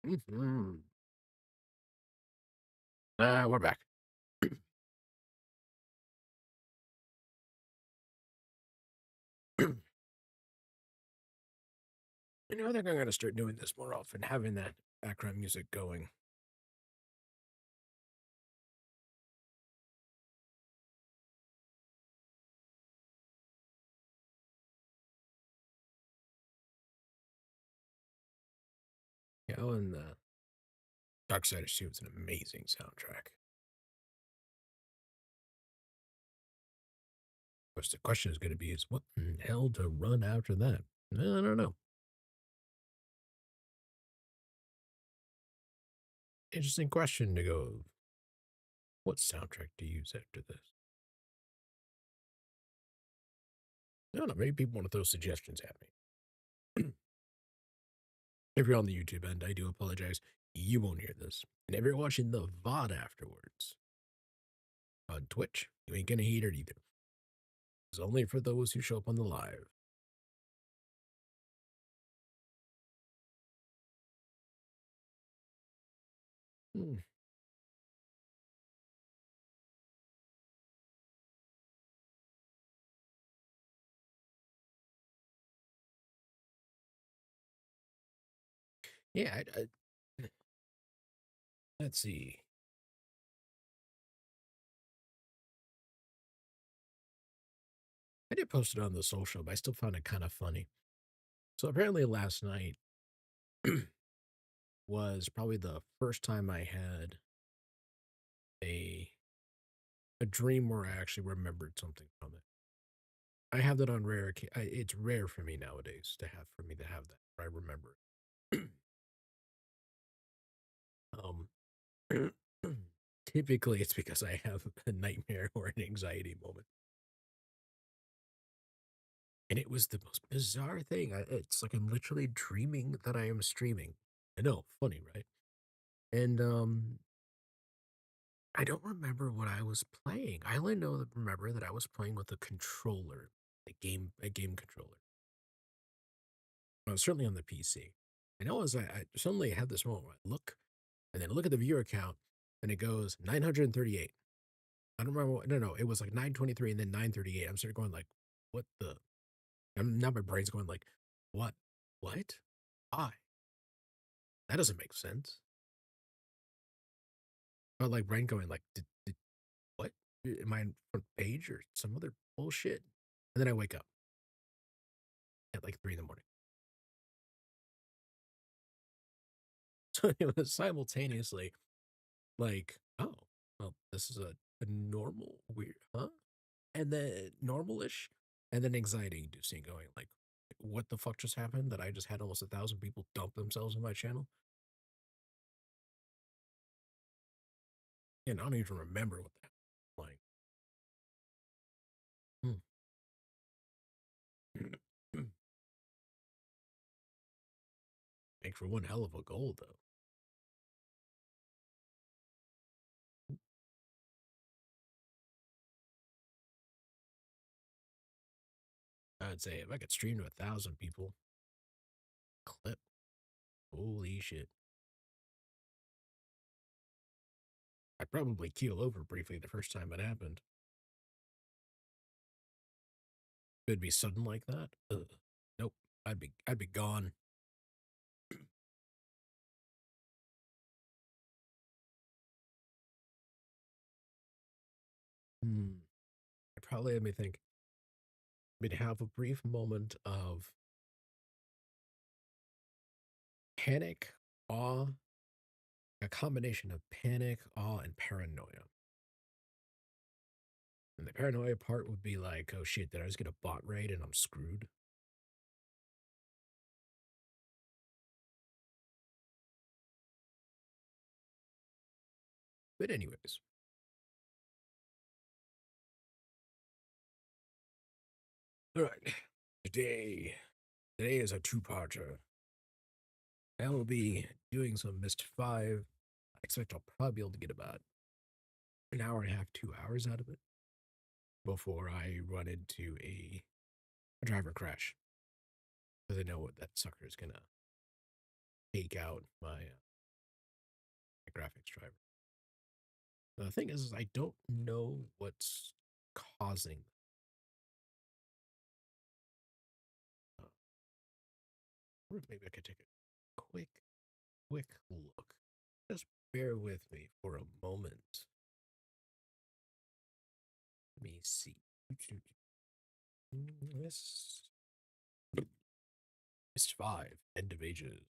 Mhm. We're back. I think I'm gonna start doing this more often, having that background music going. And the Dark Side of Sea was an amazing soundtrack. Of course, the question is gonna be is what in hell to run after that? I don't know. Interesting question to go, what soundtrack to use after this? I don't know, maybe people want to throw suggestions at me. If you're on the YouTube end, I do apologize. You won't hear this. And if you're watching the VOD afterwards on Twitch, you ain't gonna hear it either. It's only for those who show up on the live. Hmm. Yeah, let's see. I did post it on the social, but I still found it kind of funny. So apparently last night was probably the first time I had a a dream where I actually remembered something from it. I have that on rare. It's rare for me nowadays for me to have that. Where I remember it. um, typically it's because I have a nightmare or an anxiety moment, and it was the most bizarre thing. It's like I'm literally dreaming that I am streaming. I know, funny, right? And I don't remember what I was playing. I only remember that I was playing with a controller, a game controller. I was certainly on the PC. I know as I suddenly had this moment where I look, and then look at the viewer count, and it goes 938. I don't remember what, no, it was like 923 and then 938. I'm sort of going like, what the? Now my brain's going like, what? What? Why? That doesn't make sense. But like brain going like, did what? Am I in front page or some other bullshit? And then I wake up at like 3 in the morning. So it was simultaneously like, oh, well, this is a normal weird, huh? And then normal-ish, and then anxiety inducing, going like, what the fuck just happened? That I just had almost 1,000 people dump themselves on my channel, and I don't even remember what that like. Hmm. Make for one hell of a goal, though. I'd say if I could stream to 1,000 people, clip, holy shit, I'd probably keel over briefly the first time it happened. It'd be sudden like that. Ugh. Nope. I'd be gone. Hmm. I'd probably let me think. We'd have a brief moment of panic, awe, a combination of panic, awe, and paranoia. And the paranoia part would be like, oh shit, did I just get a bot raid and I'm screwed? But anyways, all right. Today, today is a two-parter. I will be doing some Myst 5. I expect I'll probably be able to get about an hour and a half, 2 hours out of it before I run into a driver crash. Because I know what that sucker is gonna take out my graphics driver. The thing is I don't know what's causing. Uh, or maybe I could take a quick look. Just bear with me for a moment. Let me see. This Myst 5, End of Ages.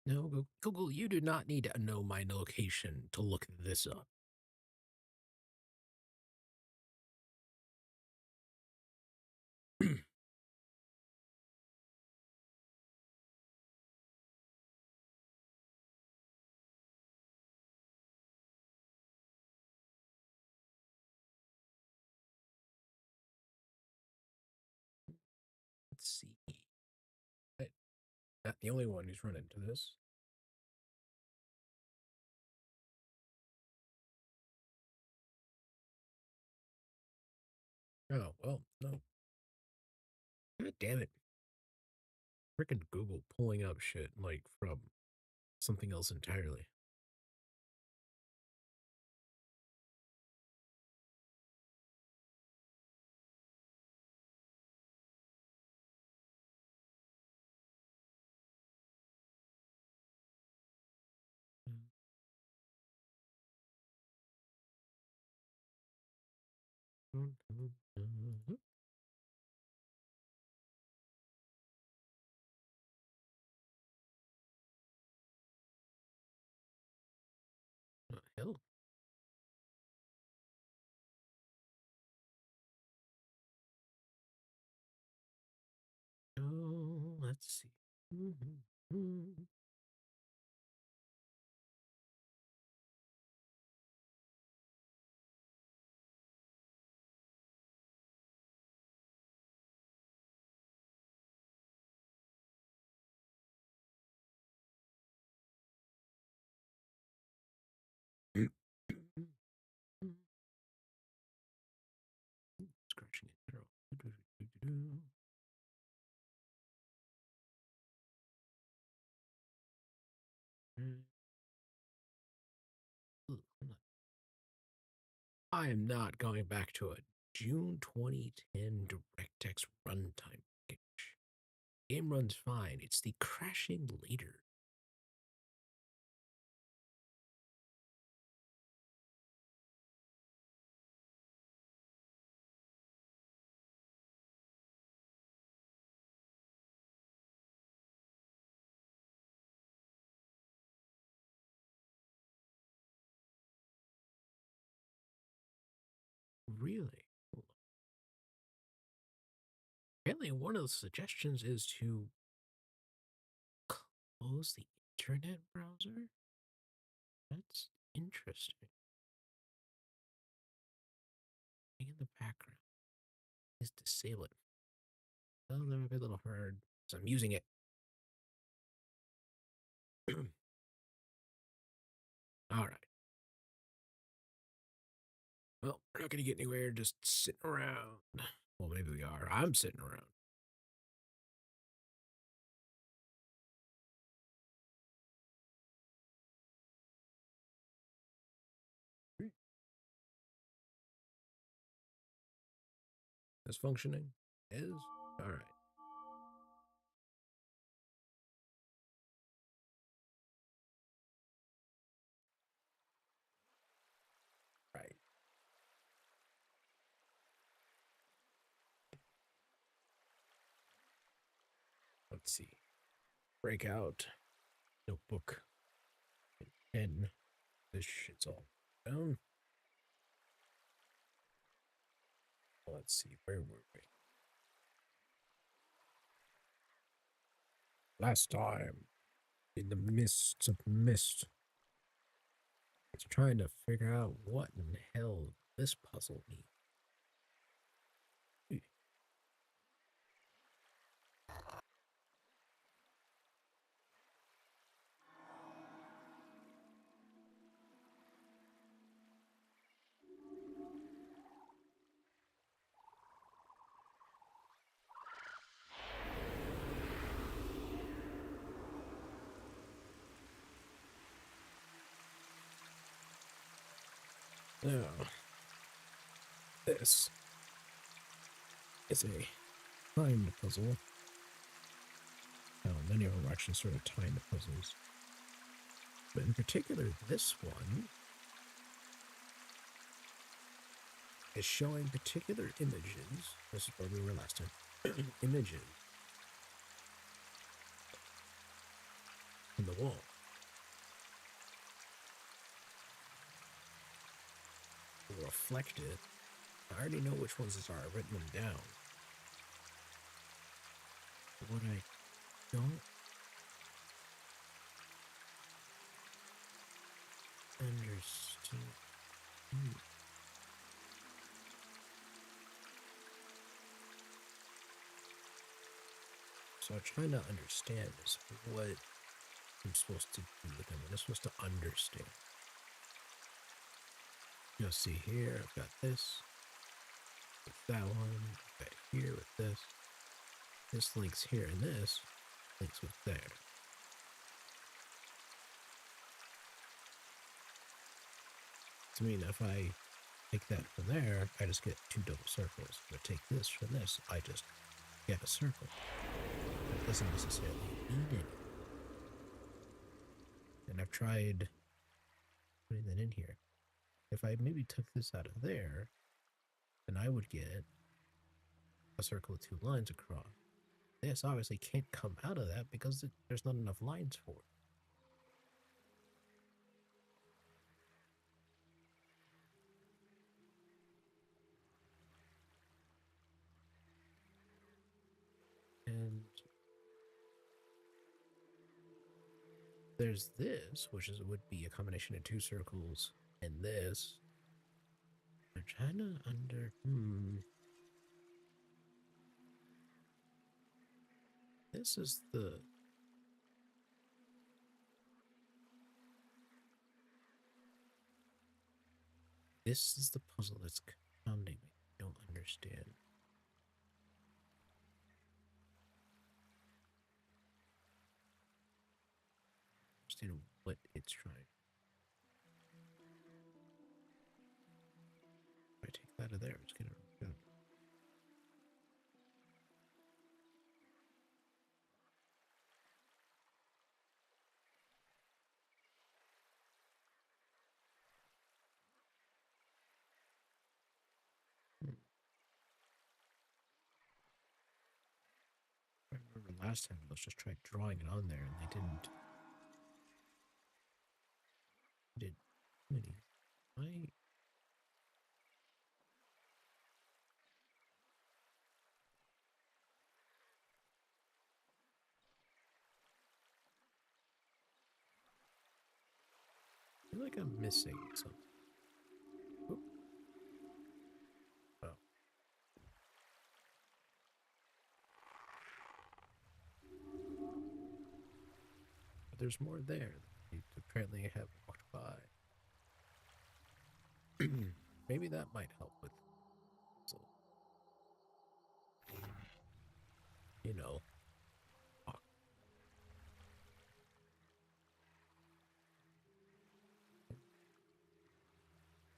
No, Google, you do not need to know my location to look this up. Let's see. I- Not the only one who's run into this. Oh, well, no. God damn it. Freaking Google pulling up shit, like, from something else entirely. Hell. Oh, let's see. Scratching it. I am not going back to a June 2010 DirectX runtime package. Game runs fine. It's the crashing later. Really? Apparently, one of the suggestions is to close the internet browser. That's interesting. In the background is disable it. Oh, that might be a little hard. So I'm using it. All right. Well, we're not going to get anywhere just sitting around. Well, maybe we are. I'm sitting around. Is functioning? Is? All right. Right. Let's see. Breakout. Notebook. Pen. This shit's all down. Let's see. Where were we? Last time. In the mists of Myst. It's trying to figure out what in the hell this puzzle means. Now, this is a timed puzzle. Now, many of them are actually sort of timed puzzles. But in particular, this one is showing particular images. This is where we were last time. Images on the wall. Reflected. I already know which ones these are. I've written them down. But what I don't understand. So I'm trying to understand is what I'm supposed to do with them. I'm supposed to understand. You'll see here, I've got this with that one, I've got here with this. This links here, and this links with there. To mean if I take that from there, I just get two double circles. If I take this from this, I just get a circle. It doesn't necessarily mean anything. And I've tried putting that in here. If I maybe took this out of there, then I would get a circle with two lines across. This obviously can't come out of that because there's not enough lines for it. And there's this, which would be a combination of two circles, and this. I'm trying to This is the... This is the puzzle that's confounding me. I don't understand. Understand what it's trying. If I take that out of there, it's gonna go. I remember last time let's just try drawing it on there and they didn't. Did many? I feel like I'm missing something. Oop. Oh. But there's more there that you apparently have walked by. Maybe that might help with, so, you know, walk.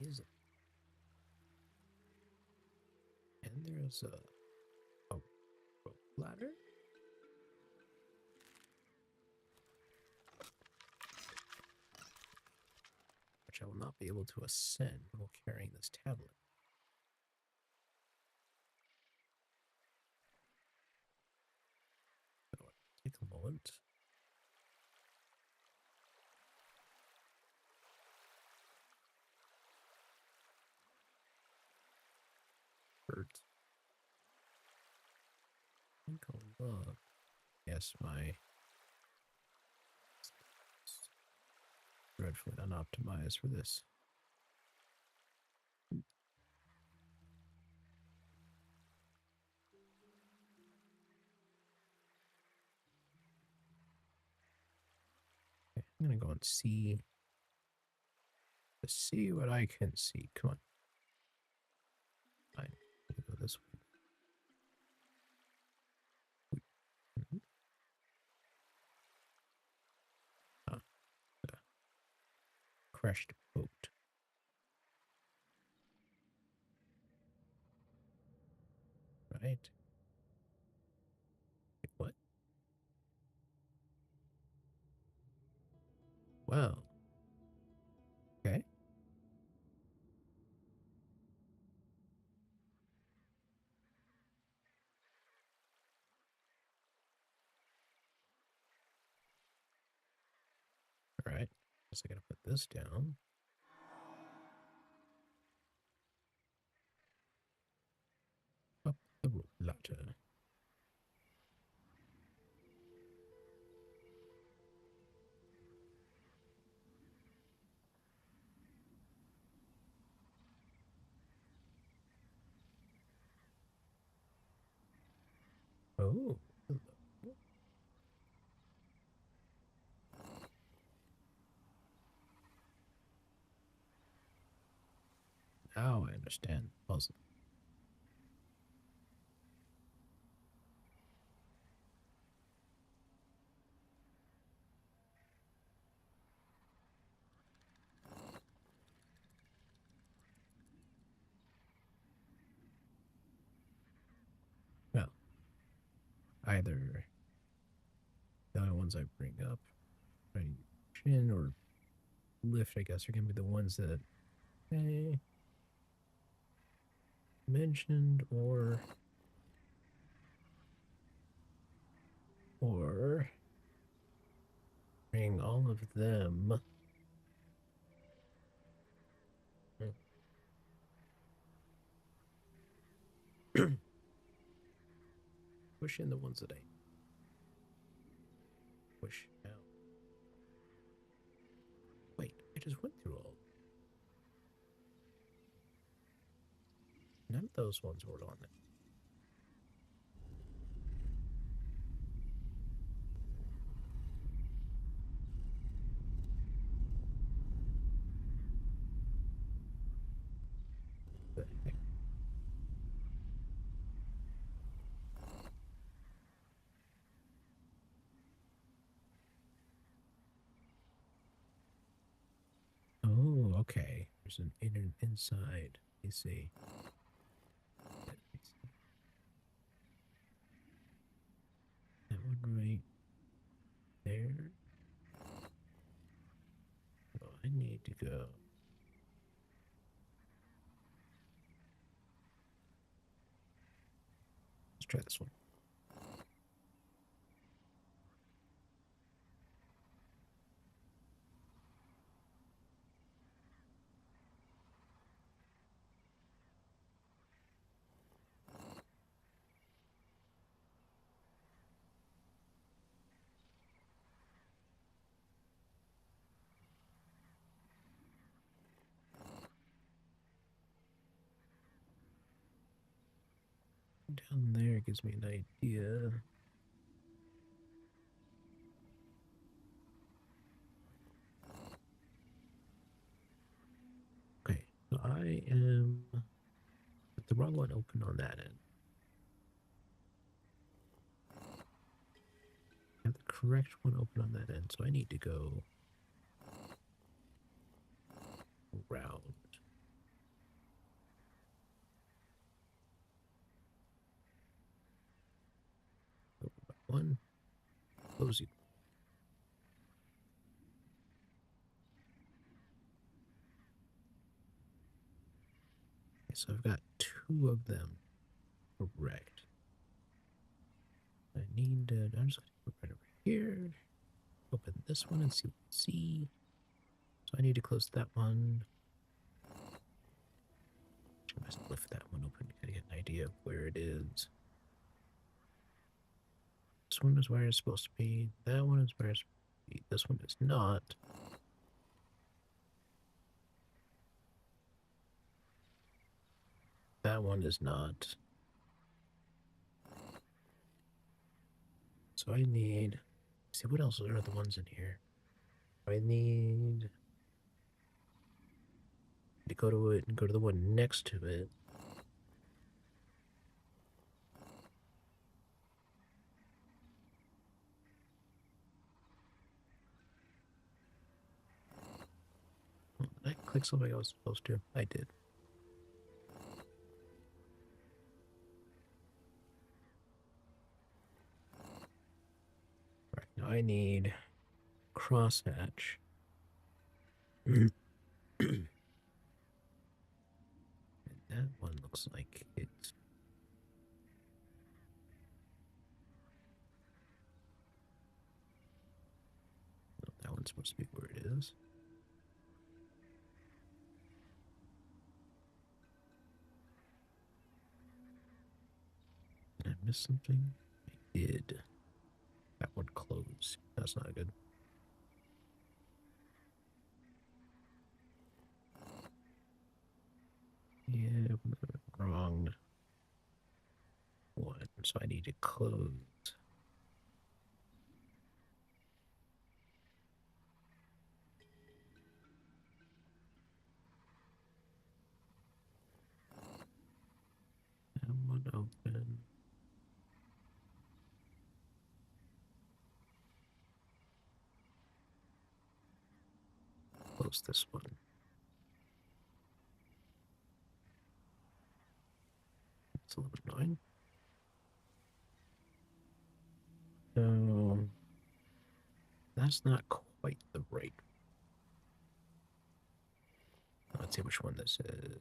Is it? And there's a rope ladder. Which I will not be able to ascend while carrying this tablet. So take a moment. Hurt. I think I'll look. Yes, my dreadfully unoptimized for this. Okay, I'm gonna go and see. To see what I can see. Come on. Fine. I'm gonna go this way. Ah, crashed boat. Right. Wait, what? Well, okay. All right. Guess I gotta put this down. Up the ladder. Oh, hello. Now I understand the puzzle. Well, either the other ones I bring up, right, chin or lift, I guess, are gonna be the ones that I mentioned, or bring all of them. Push in the ones that I push out. Wait, I just went through all. None of those ones were on it. The heck? Oh, okay. There's an inner inside. I see. That one right there. Oh, I need to go. Let's try this one. Down there gives me an idea. Okay, so I am with the wrong one open on that end. I have the correct one open on that end, so I need to go around. Open by one, close it. Okay, so I've got two of them correct. I need to, I'm just going to put right over here. Open this one and see what we see. So I need to close that one. I must lift that one open to get an idea of where it is. This one is where it's supposed to be. That one is where it's supposed to be. This one is not. That one is not. So I need. See what else are the ones in here? I need to go to it and go to the one next to it. Did I click something I was supposed to? I did. I need crosshatch. And that one looks like it's... Oh, that one's supposed to be where it is. Did I miss something? I did. That one closed. That's not good. Yeah, wrong one. So I need to close. That one open. Close this one. It's a little annoying. So that's not quite the right. Let's see which one this is.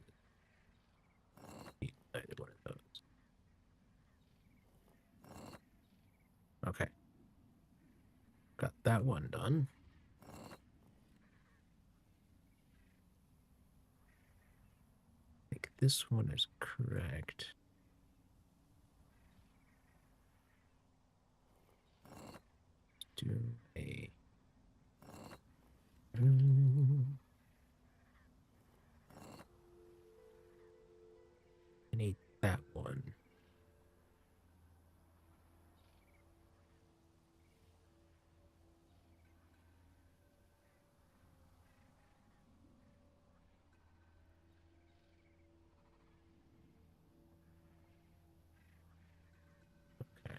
Either one of those. Okay. Got that one done. I think this one is correct. Let's do a... I need that one. Okay.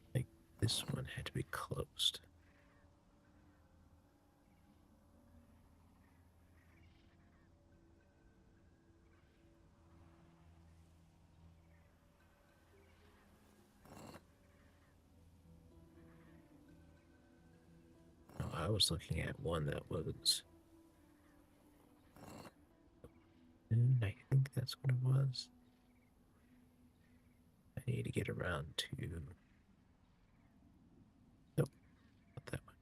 I think this one had to be closed. No, I was looking at one that was... And I think that's what it was. I need to get around to... Nope, not that one.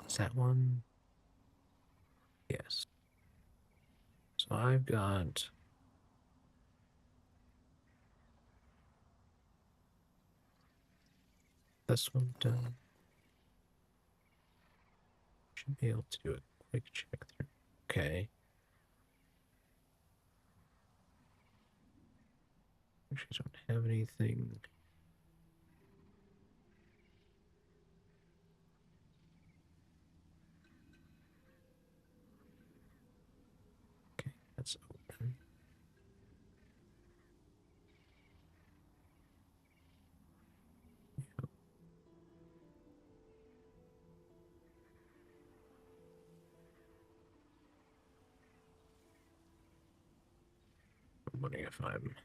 Is that one? Yes. So I've got... this one done. Should be able to do a quick check through. Okay. Actually, don't have anything. Okay, that's open. Yep. I'm wondering if I'm...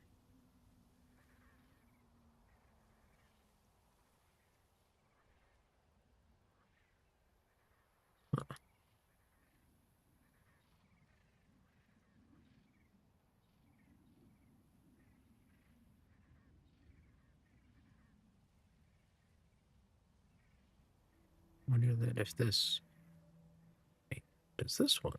wonder that if this... Wait, is this one?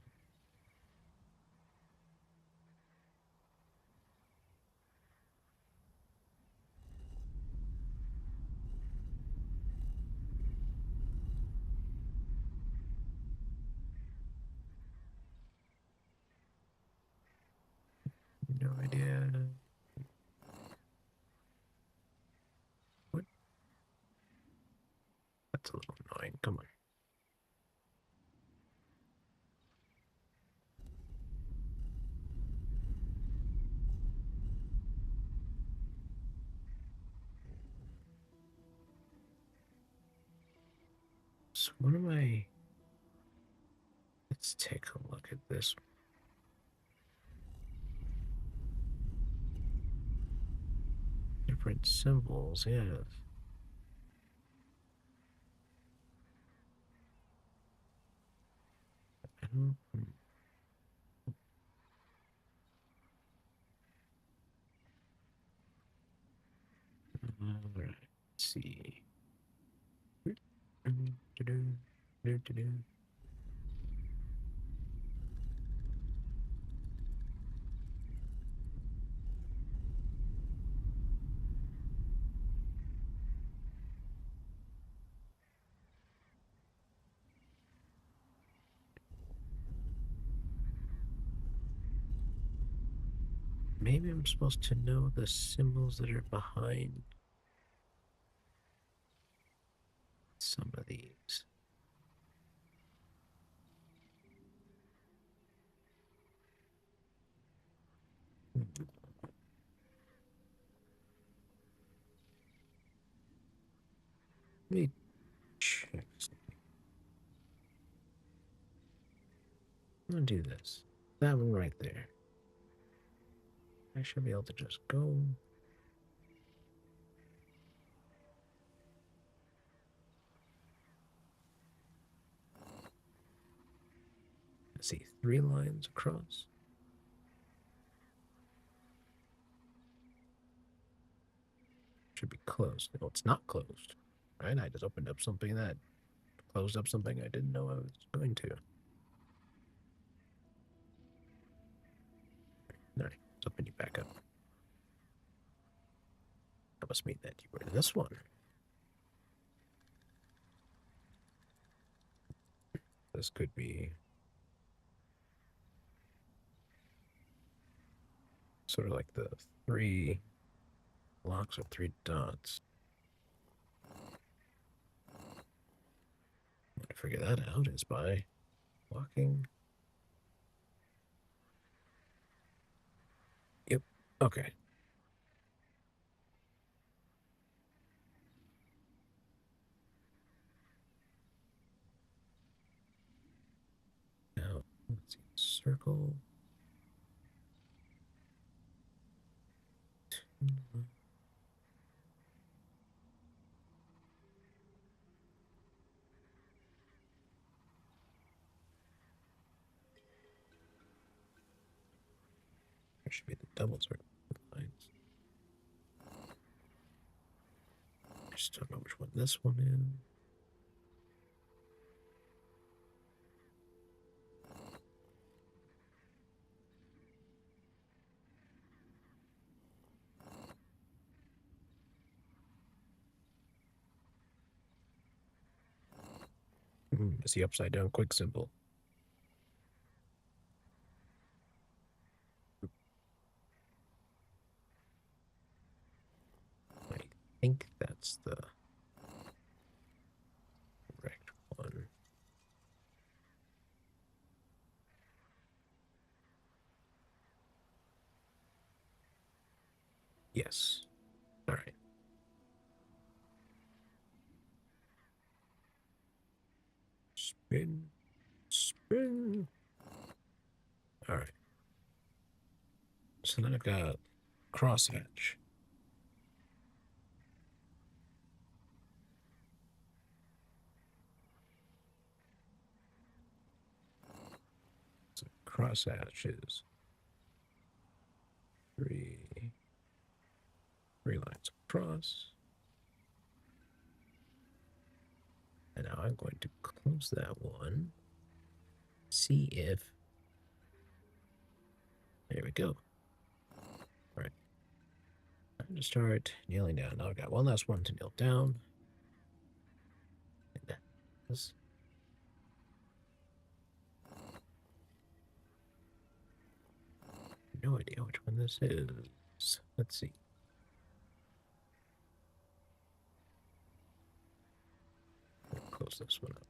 No idea. What? That's a little annoying. Come on. So what am I? Let's take a look at this. Different symbols, yes. All right. Let's see. Maybe I'm supposed to know the symbols that are behind some of these. Let me check. I'm gonna do this. That one right there. I should be able to just go. Let's see, 3 lines across. Should be closed. No, it's not closed. Right? I just opened up something that closed up something I didn't know I was going to. All right, let's open you back up. That must mean that you were in this one. This could be sort of like the 3 blocks or 3 dots. To figure that out is by walking. Yep. Okay. Now, let's see. Circle. There should be the double circle lines. I just don't know which one this one is. It's the upside down quick symbol. I think that's the correct one. Yes. All right. Spin. Spin. All right. So then I've got crosshatch. So crosshatch is three lines across. And now I'm going to close that one. See if. There we go. All right. I'm going to start nailing down. Now I've got one last one to nail down. And this. No idea which one this is. Let's see. Close this one up.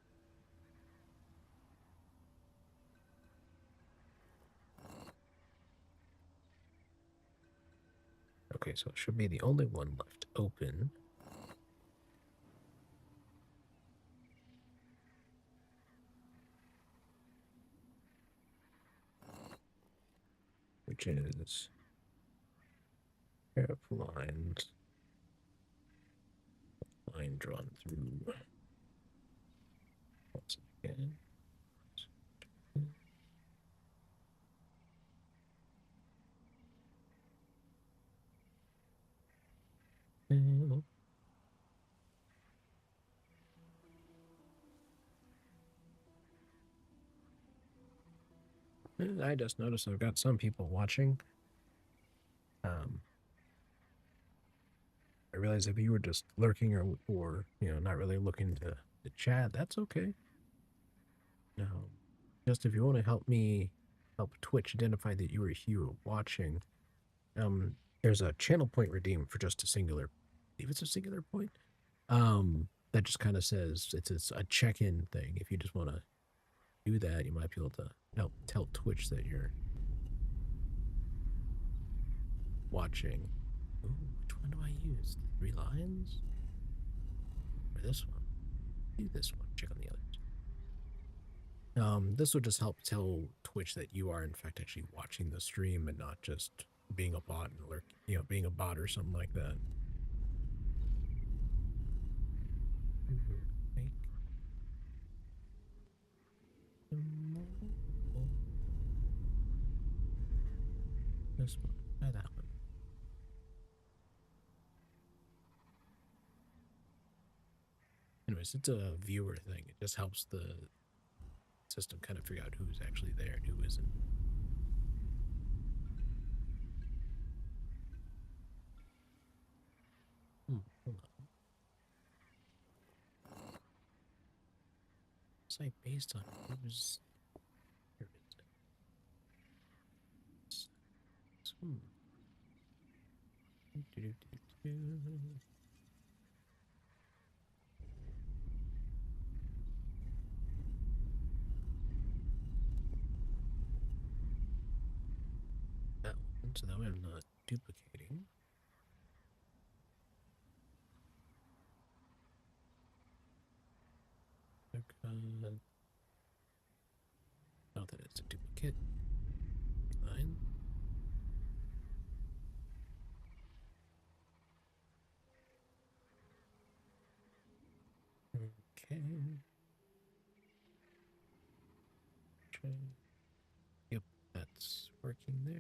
Okay, so it should be the only one left open. edges. Pair of lines. Line drawn through. Once again. I just noticed I've got some people watching. I realize if you were just lurking or not really looking to chat, that's okay. No, just if you want to help Twitch identify that you were here watching, there's a channel point redeem for just a singular, I believe it's a singular point. That just kind of says it's a check-in thing. If you just want to do that, you might be able to help tell Twitch that you're watching. Ooh, which one do I use? The 3 lines? Or this one? Do this one. Check on the others. This will just help tell Twitch that you are in fact actually watching the stream and not just being a bot and being a bot or something like that. This one. Try that one. Anyways, it's a viewer thing. It just helps the system kind of figure out who's actually there and who isn't. Hold on. Site based on who's. Here is it. That one, so that way I'm not duplicating. Not that it's a duplicate. Line. Okay. Yep, that's working there.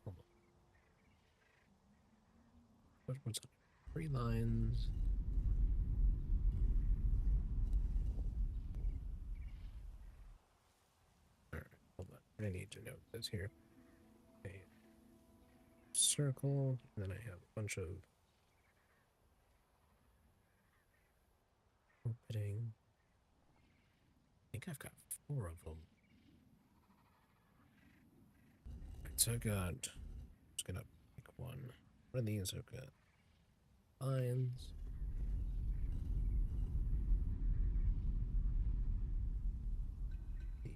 Hold on. What's on 3 lines? All right, hold on. I need to note this here. A circle, and then I have a bunch of opening. I think I've got 4 of them. Right, so I've got, I'm just gonna pick one. One of these I've got lines. The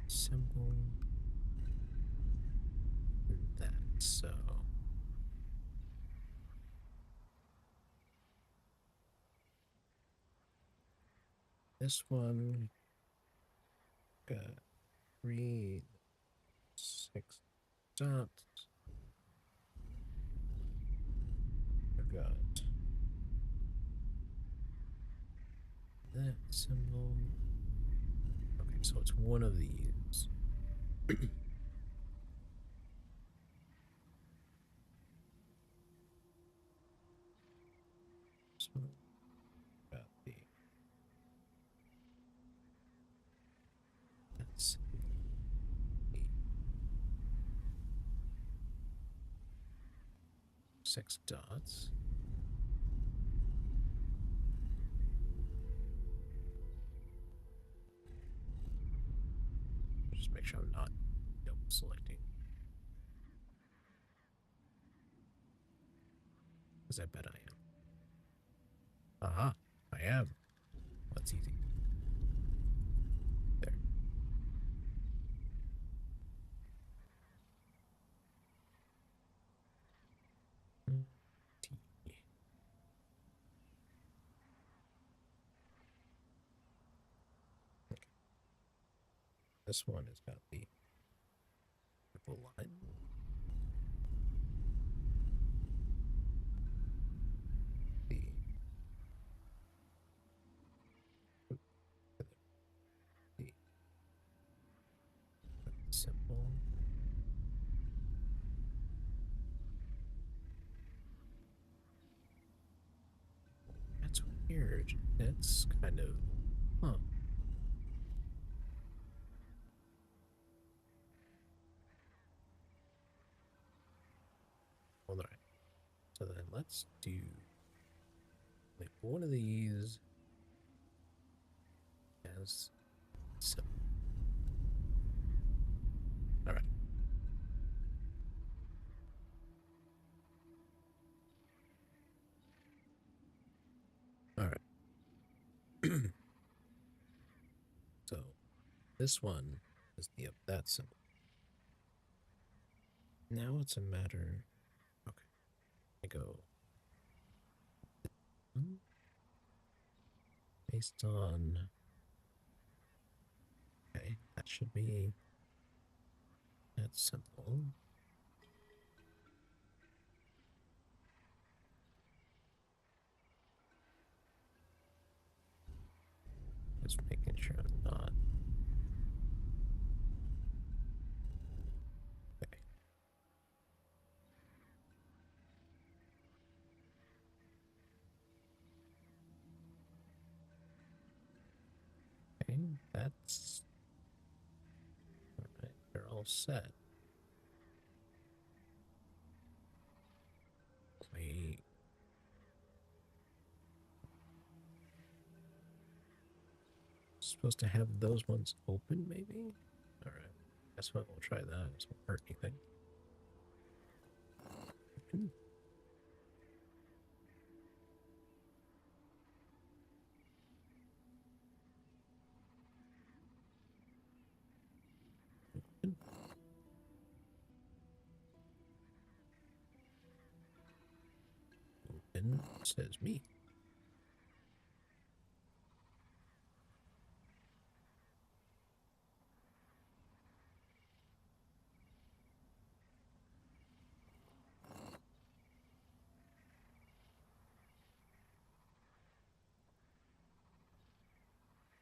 symbol. And that, so. This one got 3, 6 dots. I've got that symbol. Okay, so it's one of these. So got the that's the 6 dots. Just make sure I'm not double selecting. Because I bet I am. Aha, I am. That's easy. There. T. This one has got the purple line. The symbol. That's weird. That's kind of, huh. All right. So then let's do like one of these as symbol. All right. All right. So this one is the that symbol. Now it's a matter. Okay. I go based on. Okay, that should be that symbol. Just making sure I'm not. Okay. Okay, that's all right. They're all set. Wait. Supposed to have those ones open, maybe? All right. Guess what? We'll try that. It won't hurt anything. Open. Open. Open. Says me.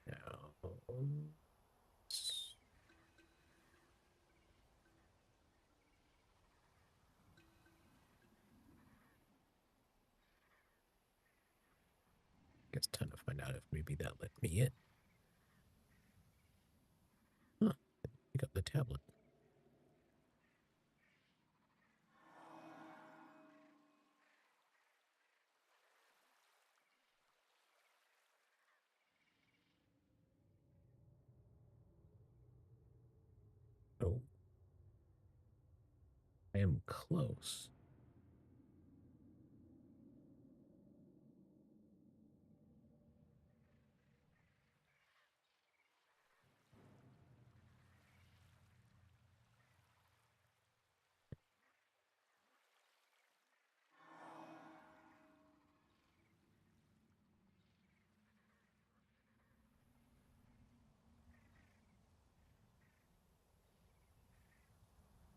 Now, guess time to find out if maybe that let me in. Huh. Pick up the tablet. Oh. I am close.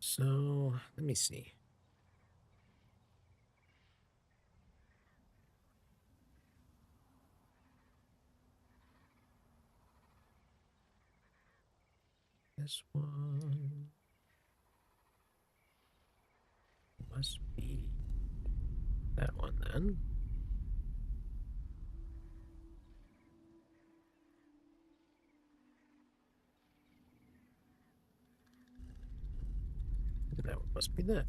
So, let me see. This one must be that one then. That one must be that.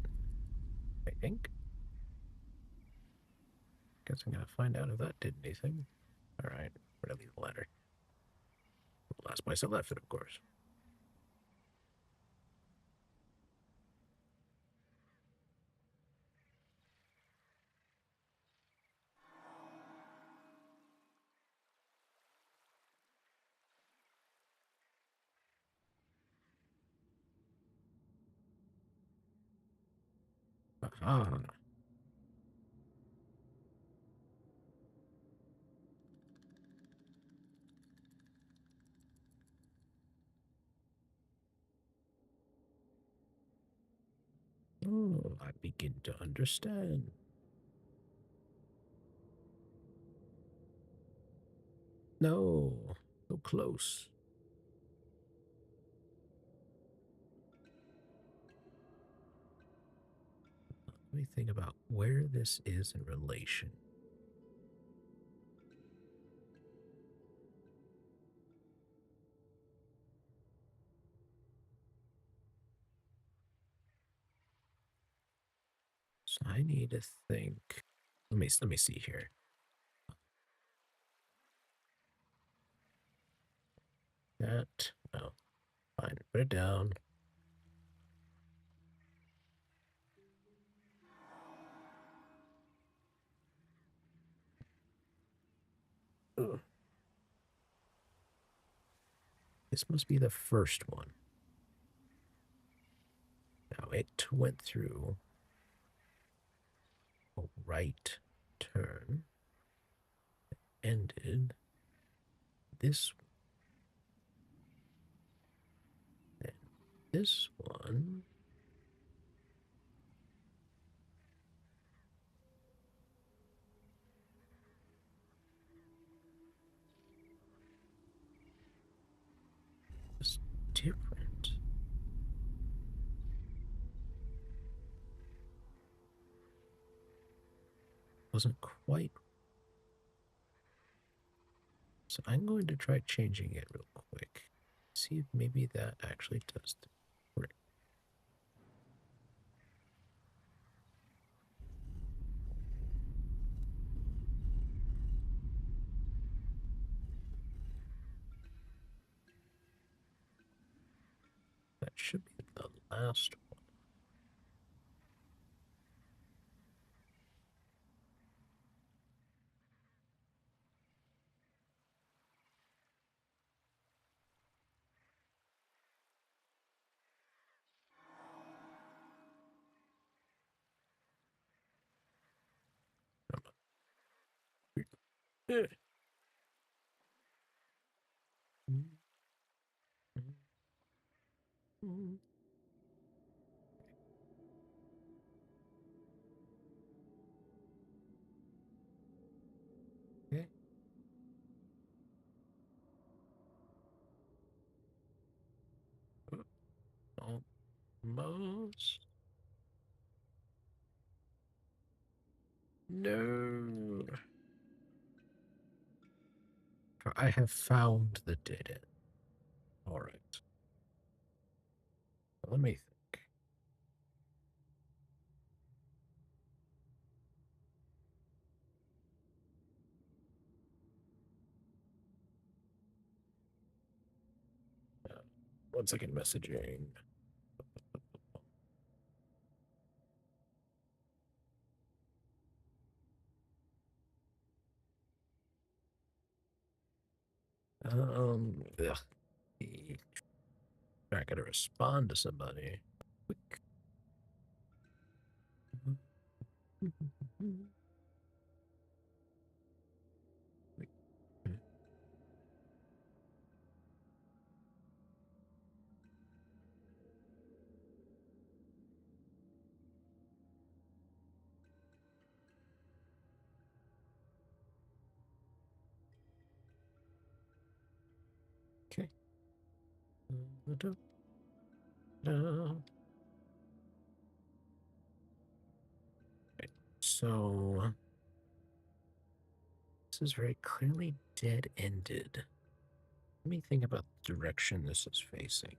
I think. Guess I'm gonna find out if that did anything. All right, where did I leave the ladder? The last place I left it, of course. Aha. Oh, I begin to understand. No, so close. Let me think about where this is in relation. So I need to think. Let me see here. That no, fine. Put it down. Ugh. This must be the first one. Now it went through a right turn, ended this one, and this one was different. Wasn't quite. So I'm going to try changing it real quick. See if maybe that actually does the trick. That should be the last one. Eh. Okay. Almost. No. I have found the dead end. All right. Let me think. Uh, 1 second messaging. Ugh. I gotta respond to somebody. Quick. Okay. Right. So this is very clearly dead ended. Let me think about the direction this is facing.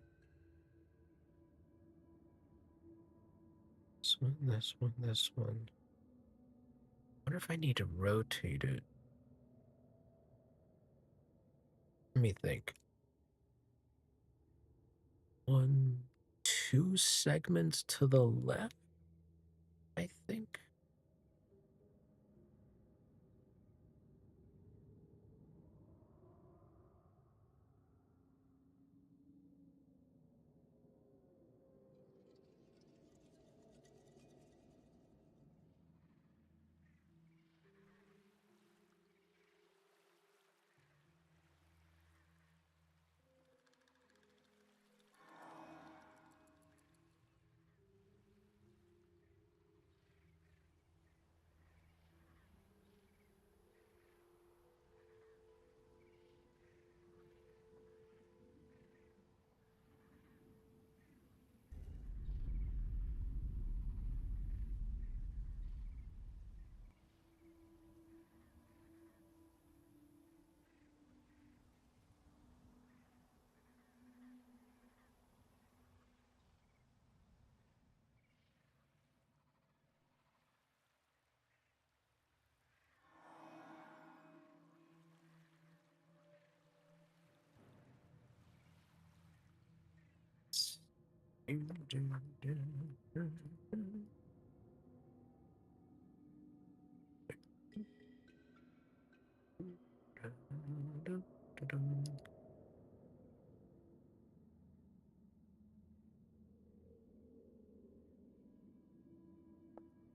This one, this one, this one. I wonder if I need to rotate it. Let me think. 2 segments to the left, I think.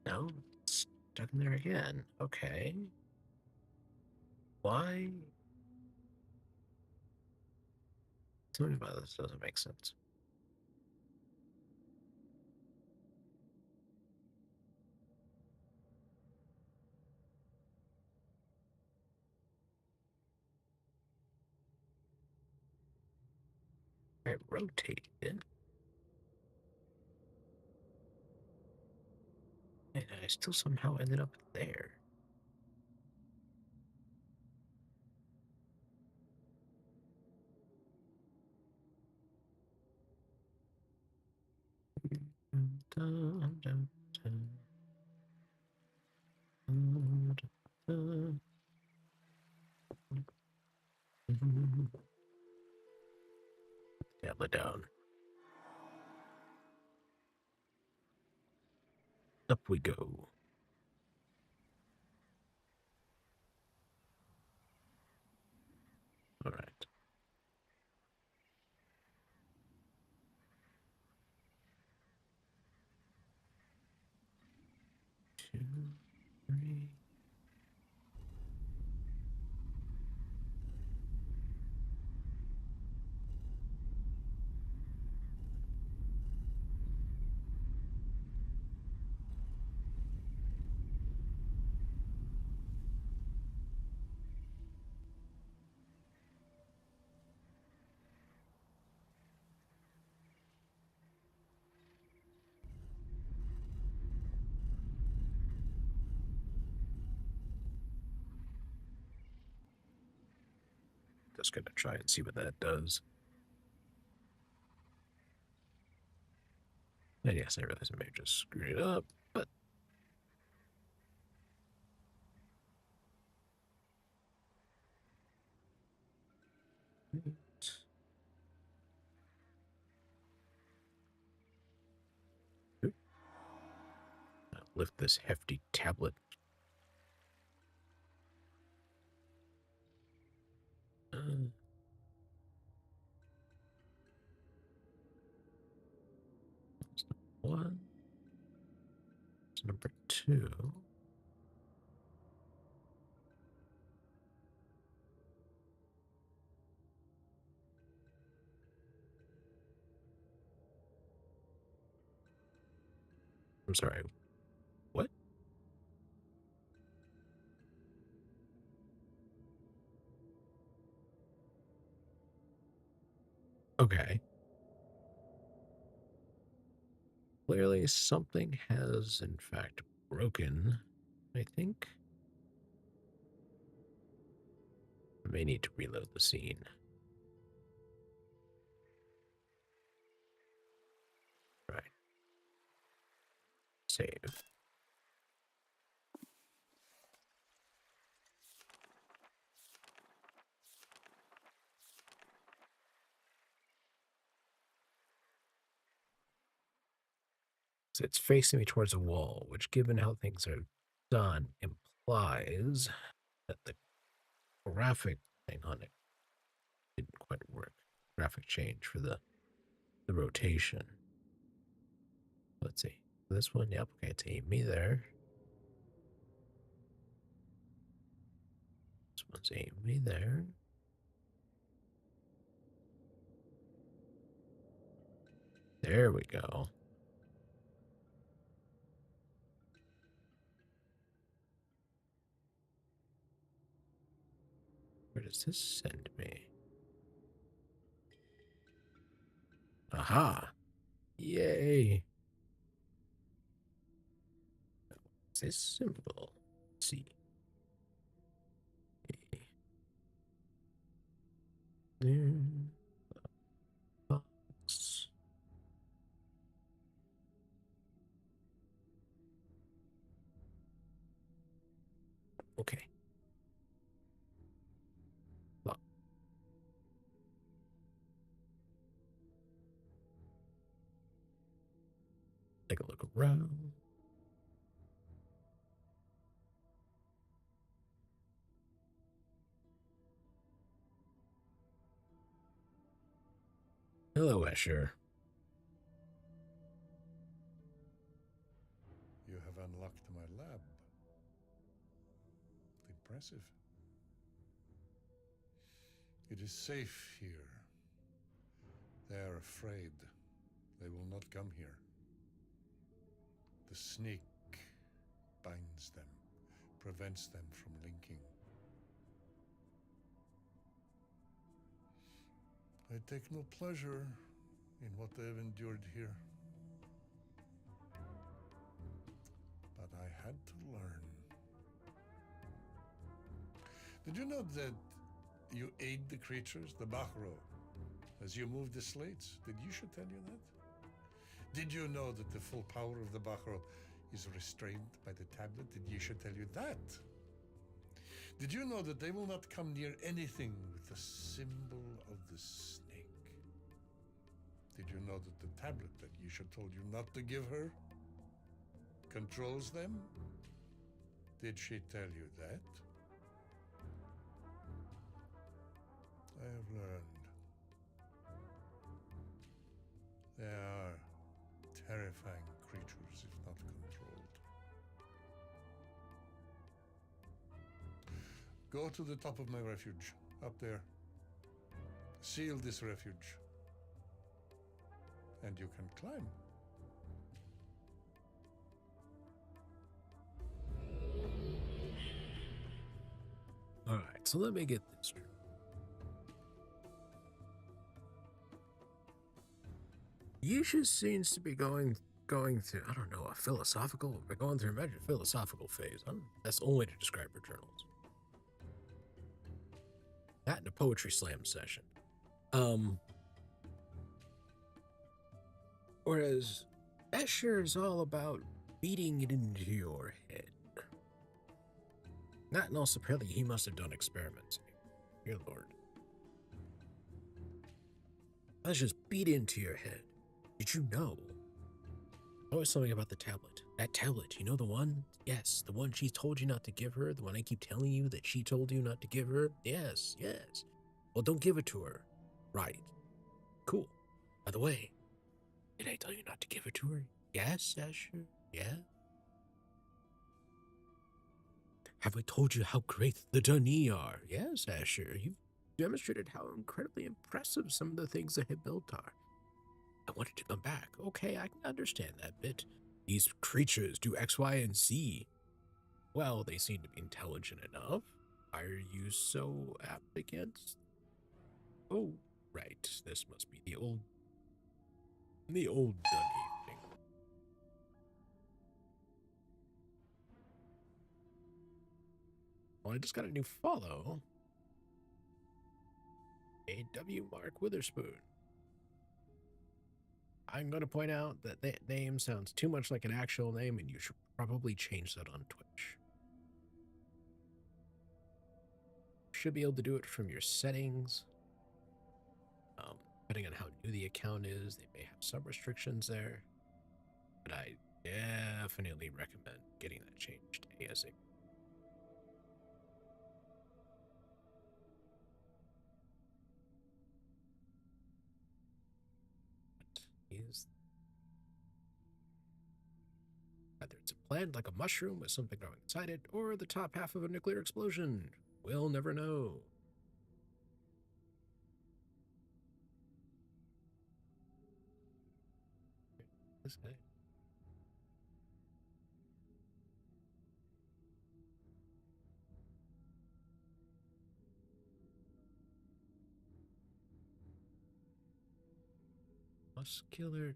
No, stuck in there again. Okay. Why? Tell me about this. Doesn't make sense. I rotated it, and I still somehow ended up there. Tablet down. Up we go. All right. 2, 3. Just gonna try and see what that does. And yes, I realize I may have just screwed it up, but I'll lift this hefty tablet. One. It's number 2. I'm sorry. What? Okay. Clearly, something has, in fact, broken. I think I may need to reload the scene. Right. Save. So it's facing me towards a wall, which, given how things are done, implies that the graphic thing on it didn't quite work. Graphic change for the rotation. Let's see. This one, yep, okay, it's aimed me there. This one's aimed me there. There we go. Where does this send me? Aha! Yay! Is this simple? Let's see. There. Box. Okay. Lock. Take a look around. Hello, Escher. You have unlocked my lab. Impressive. It is safe here. They are afraid. They will not come here. The snake binds them, prevents them from linking. I take no pleasure in what they have endured here. But I had to learn. Did you know that you aid the creatures, the Bahro, as you move the slates? Did Yeesha tell you that? Did you know that the full power of the Bahro is restrained by the tablet? Did Yeesha tell you that? Did you know that they will not come near anything with the symbol of the snake? Did you know that the tablet that Yeesha told you not to give her controls them? Did she tell you that? I have learned. They are terrifying creatures if not controlled. Go to the top of my refuge, up there. Seal this refuge. And you can climb. Alright, so let me get this straight. Yeesha seems to be going through, I don't know, we're going through a major philosophical phase. That's the only way to describe her journals. That and a poetry slam session. Whereas Escher is all about beating it into your head. That and also apparently he must have done experiments. Dear Lord. Let's just beat into your head. Did you know? Always something about the tablet. That tablet, you know the one? Yes, the one she told you not to give her, the one I keep telling you that she told you not to give her? Yes, yes. Well, don't give it to her. Right. Cool. By the way, did I tell you not to give it to her? Yes, Escher? Yeah? Have I told you how great the Dani are? Yes, Escher. You've demonstrated how incredibly impressive some of the things they have built are. I wanted to come back. Okay, I can understand that bit. These creatures do X, Y, and Z. Well, they seem to be intelligent enough. Why are you so apt against? Oh, right. This must be the old Dougie thing. Well, I just got a new follow. A.W. Mark Witherspoon. I'm going to point out that that name sounds too much like an actual name, and you should probably change that on Twitch. Should be able to do it from your settings. Depending on how new the account is, they may have some restrictions there. But I definitely recommend getting that changed ASAP. Is either it's a plant like a mushroom with something growing inside it, or the top half of a nuclear explosion. We'll never know. This guy. Muscular.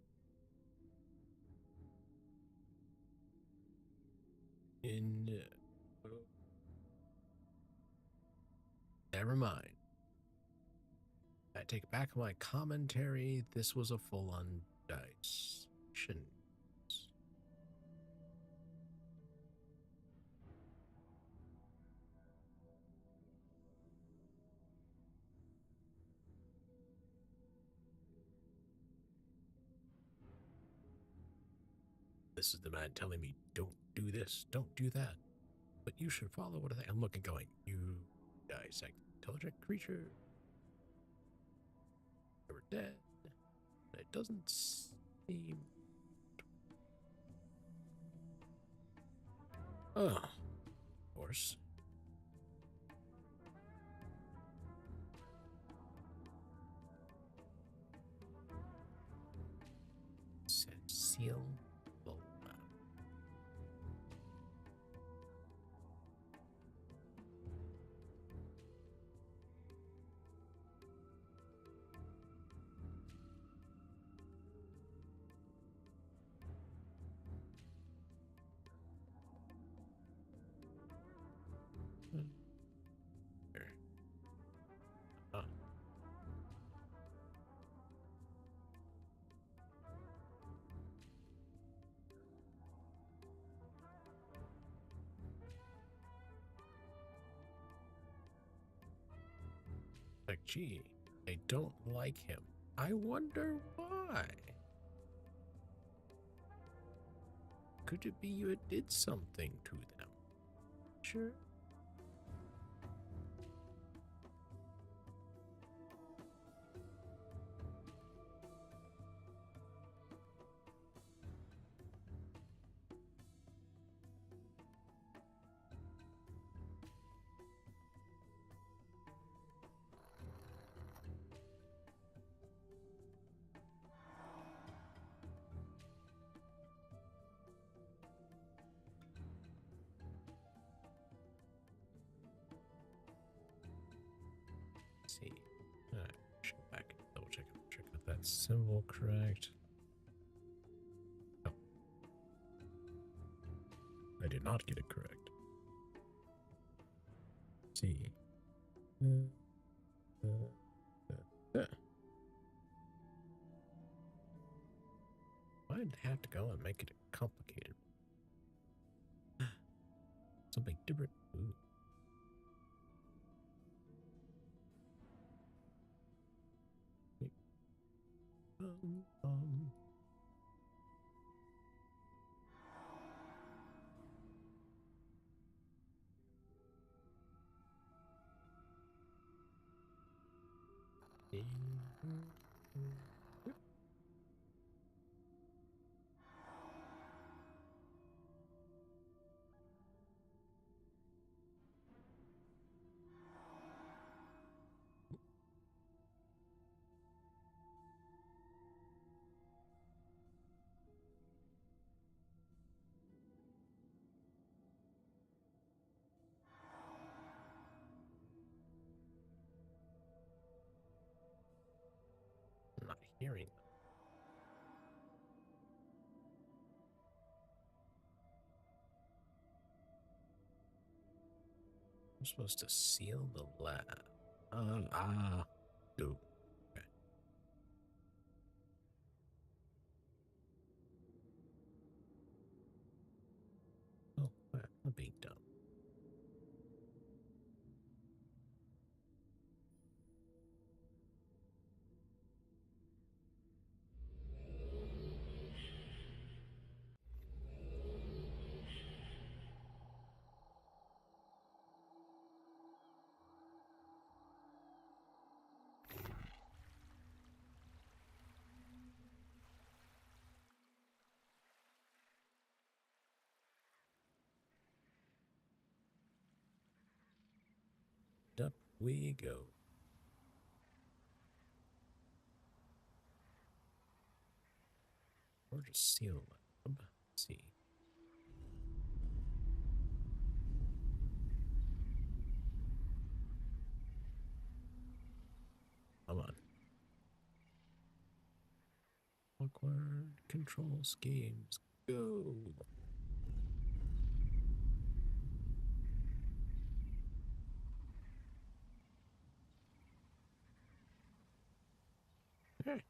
Never mind. I take back my commentary. This was a full-on dice. This is the man telling me, don't do this, don't do that. But you should follow what I'm looking going. You dissect intelligent creature. They were dead. It doesn't seem. Oh, of course. Said seal the lab. Huh. Like, gee, I don't like him. I wonder why. Could it be you did something to them? Sure. See. Alright, check back. Double check if that symbol correct. Oh. I did not get it correct. See. Why'd they have to go and make it complicated? Something different. Ooh. Um. I'm not hearing them. I'm supposed to seal the lab. Do. Okay. Oh, I'm being dumb. Up we go. Or just seal lab. Let's see. Come on. Awkward control schemes. Go. Hey.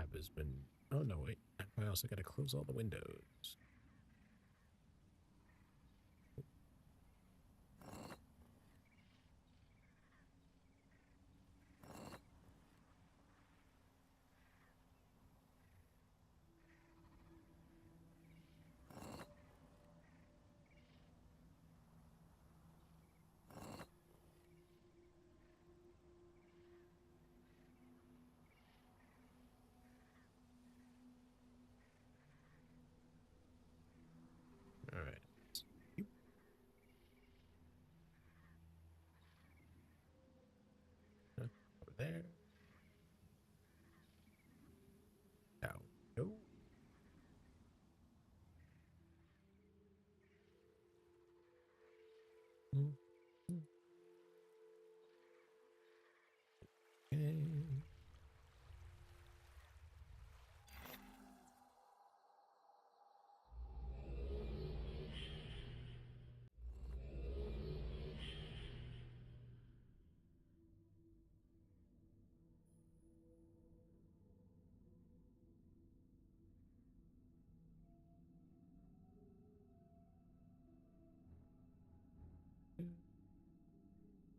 tab has been... Oh, no, wait. I also got to close all the windows. All right. Over there. Down. No. Mm, mm, okay.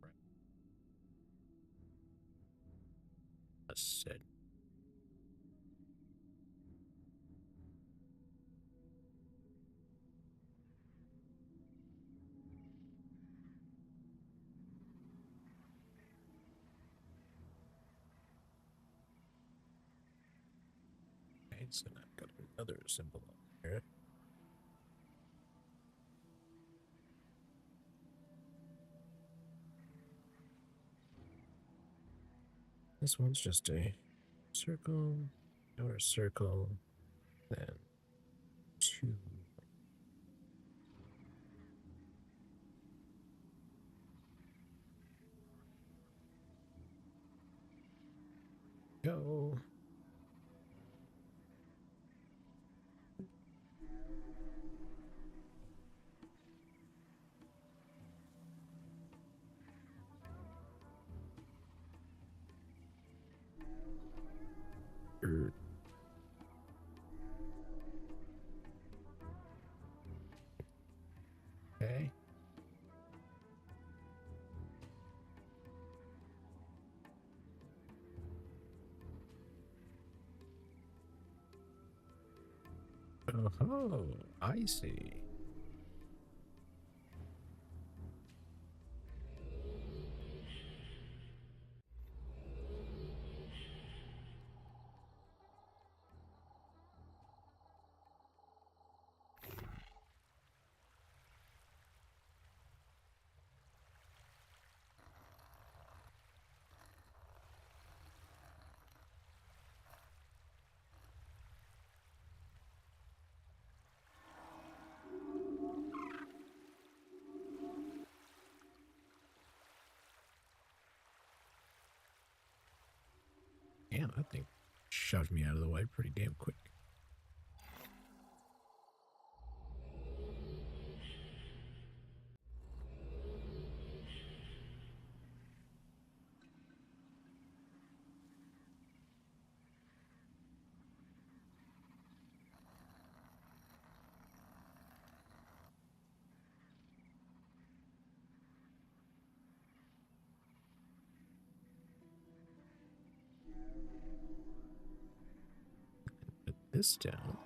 Right. I said. Okay, so now I've got another symbol up here. This one's just a circle, or a circle, then two. Go. Er, okay. Oh, I see. Damn, that thing shoved me out of the way pretty damn quick. Put this down.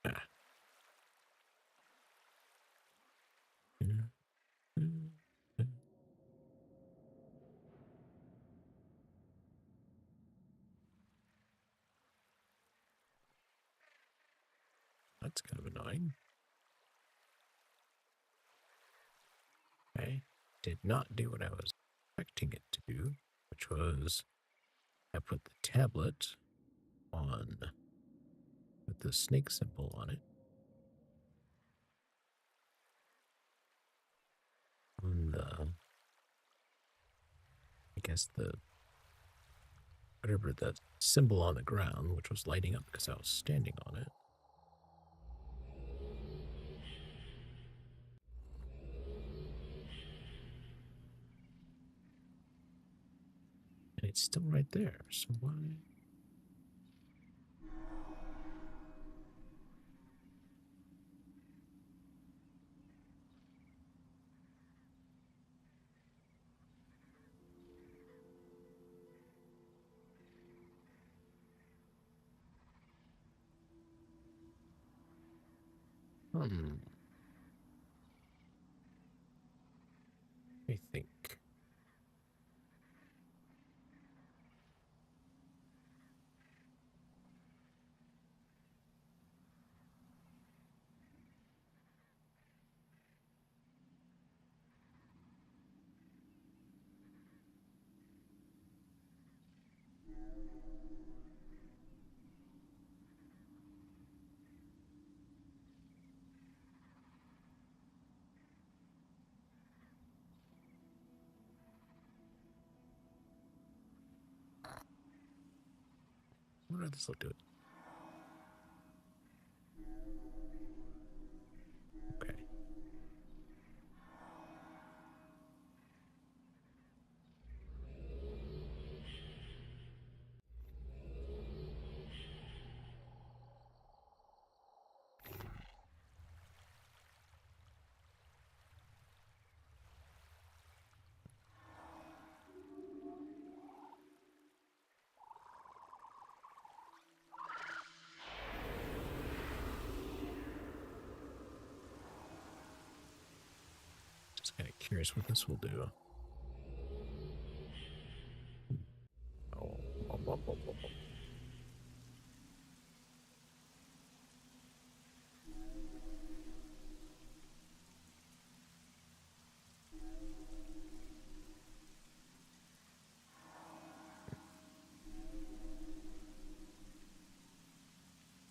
Ah. That's kind of annoying. Okay. Did not do what I was expecting it to do, which was I put the tablet on with the snake symbol on it. on the, I guess the, whatever the symbol on the ground, which was lighting up because I was standing on it. And it's still right there, so why? I think. I wonder if this will do it. Okay. Just kind of curious what this will do. Oh, bum, bum, bum, bum, bum.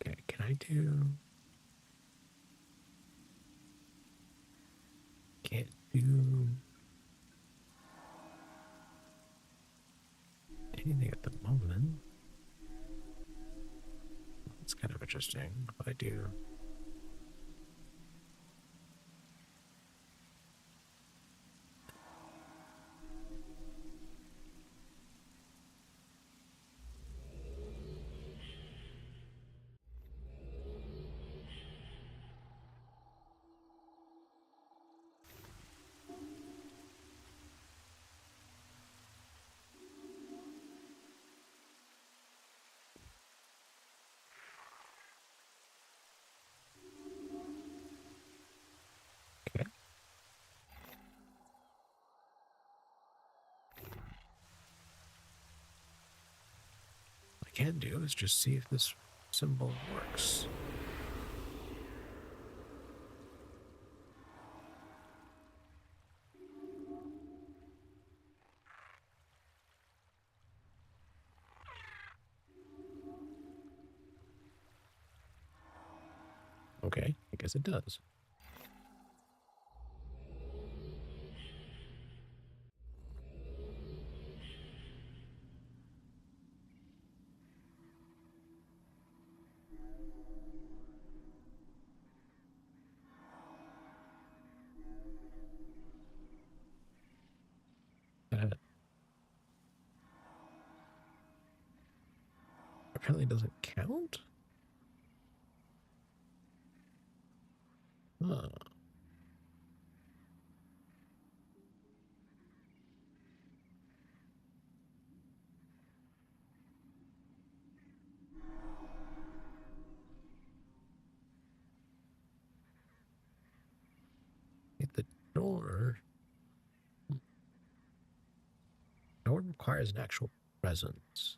Okay, can I do? Can't do anything at the moment. It's kind of interesting, but I do. Okay. What I can do is just see if this symbol works. Okay, I guess it does. That apparently doesn't count? Huh. Hit the door. Door requires an actual presence.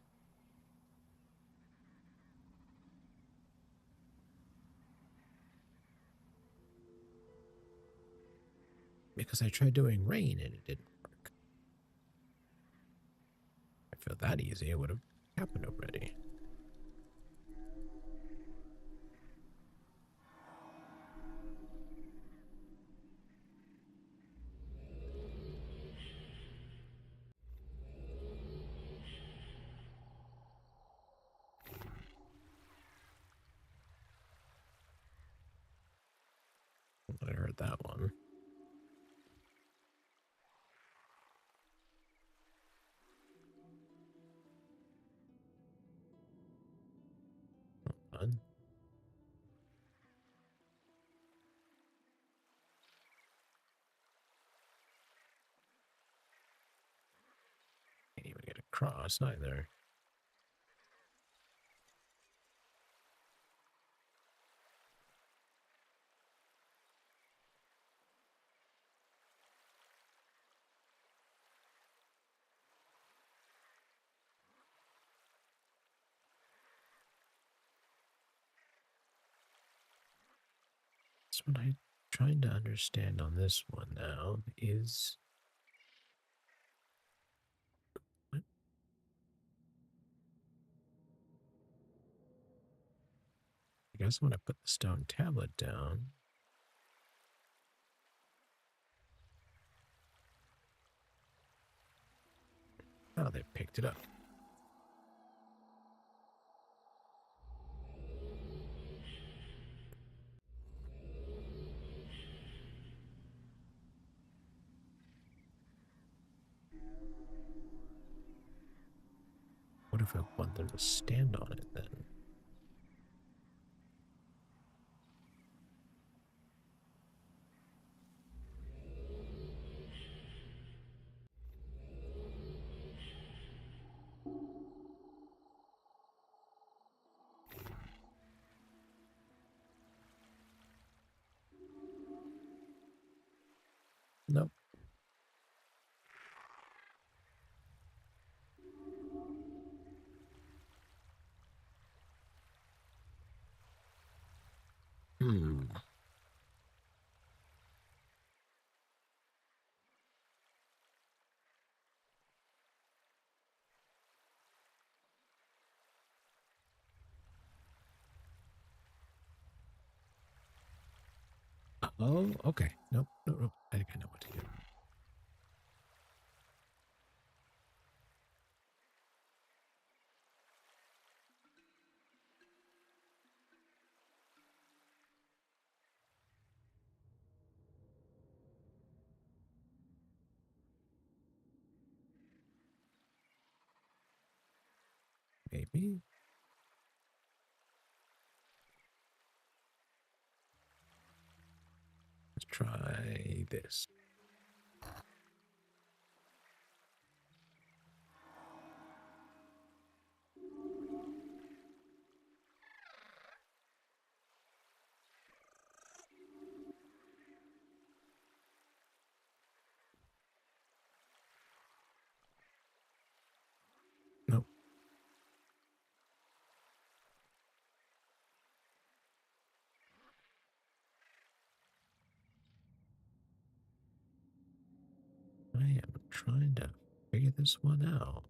Because I tried doing rain and it didn't work. If it felt that easy, it would have happened already. I heard that one. Fun. Can't even get across either. So what I'm trying to understand on this one now is what? I guess when I put the stone tablet down. Oh, they picked it up. What if I want them to stand on it then? Nope. Hmm. Oh, okay. Nope. Nope. Nope. I think I know what to do. Maybe. Let's try this. Nope. I am trying to figure this one out.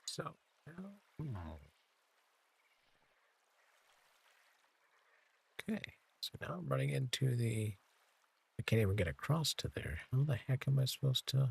So now, okay. So now I'm running into the. I can't even get across to there. How the heck am I supposed to?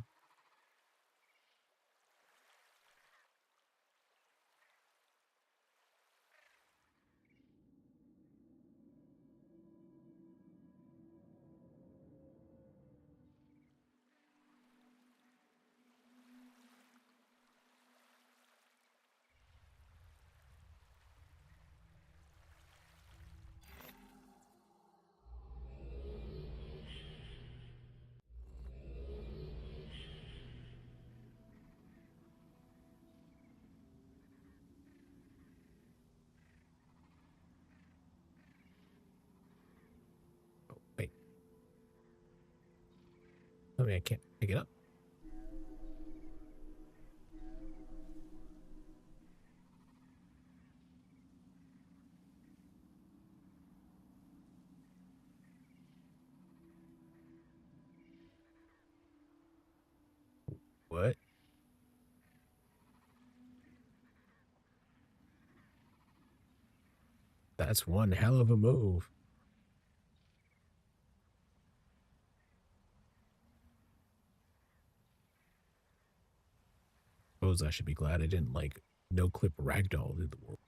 I mean, I can't pick it up. What? That's one hell of a move. Suppose I should be glad I didn't like no clip ragdoll in the world.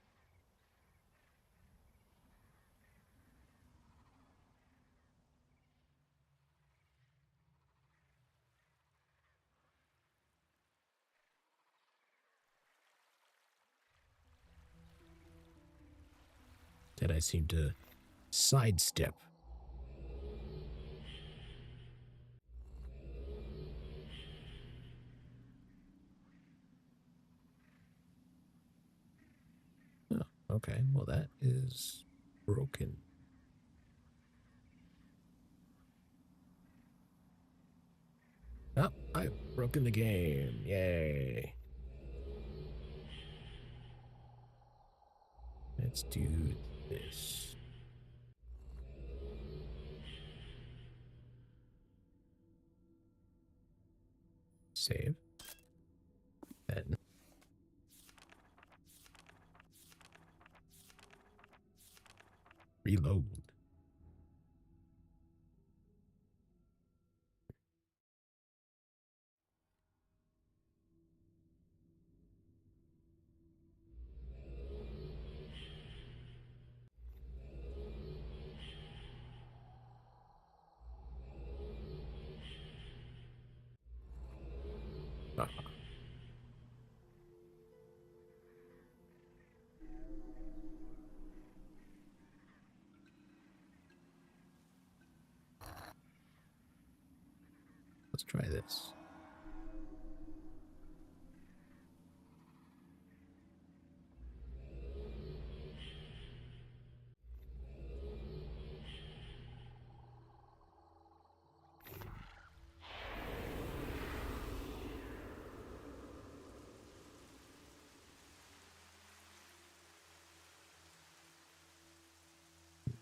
That I seem to sidestep. Oh, okay, well that is broken. Oh, I've broken the game. Yay. Let's do this. Save. Then reload. Ah, let's try this.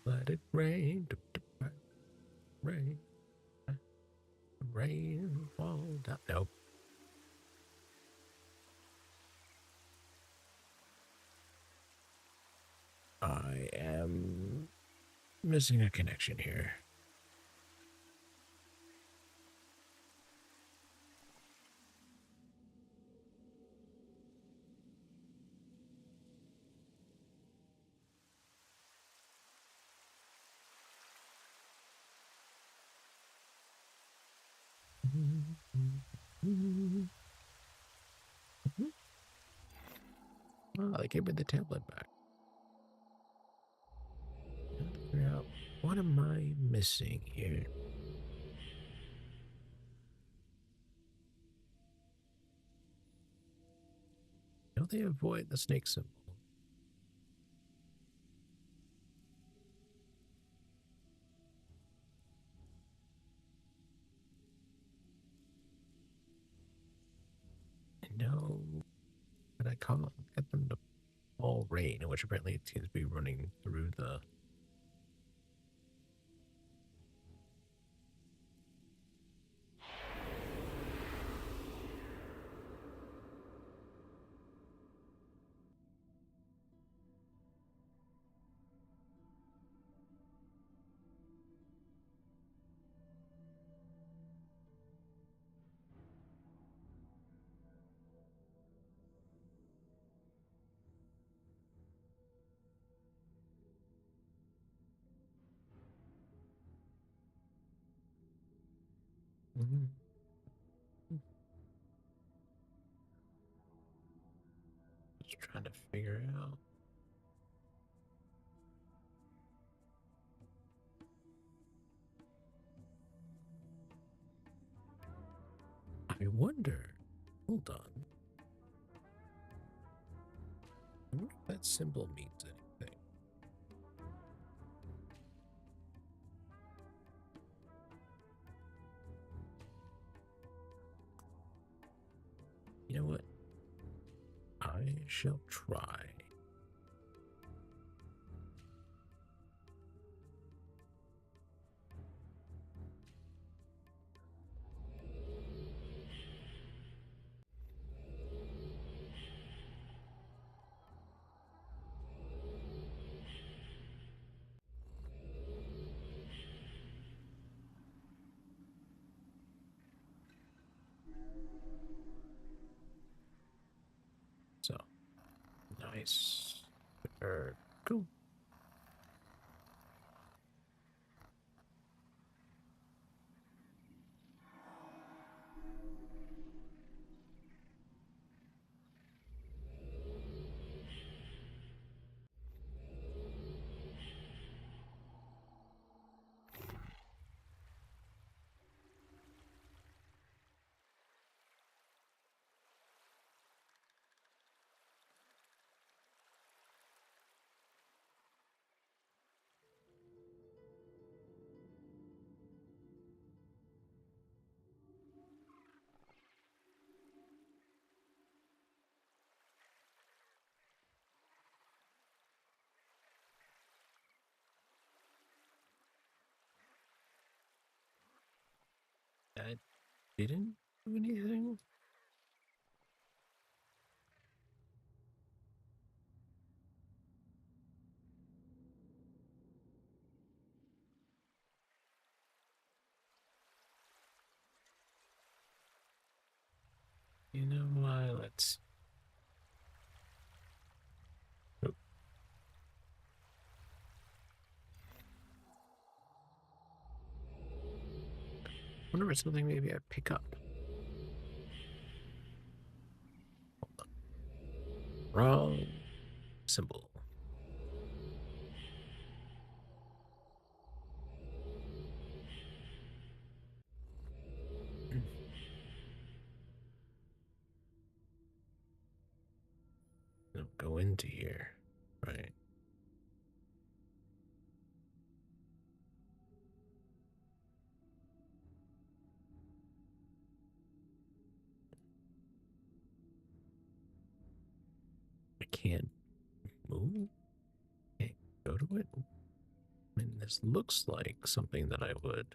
Let it rain. Rain. Rain. Fall down. Nope. I am missing a connection here. Oh, they gave me the tablet back. Figure out what am I missing here? Don't they avoid the snake symbol? No, but I can't get them to fall rain, which apparently it seems to be running through the. Mhm. Just trying to figure it out. I wonder. Hold on. I wonder if that symbol means anything. shall try. So, nice. Cool. That didn't do anything? You know why? Let's. Oh, wonder if it's something maybe I pick up. Wrong symbol. Go into here. Right. I can't move. Can't go to it. I mean, this looks like something that I would.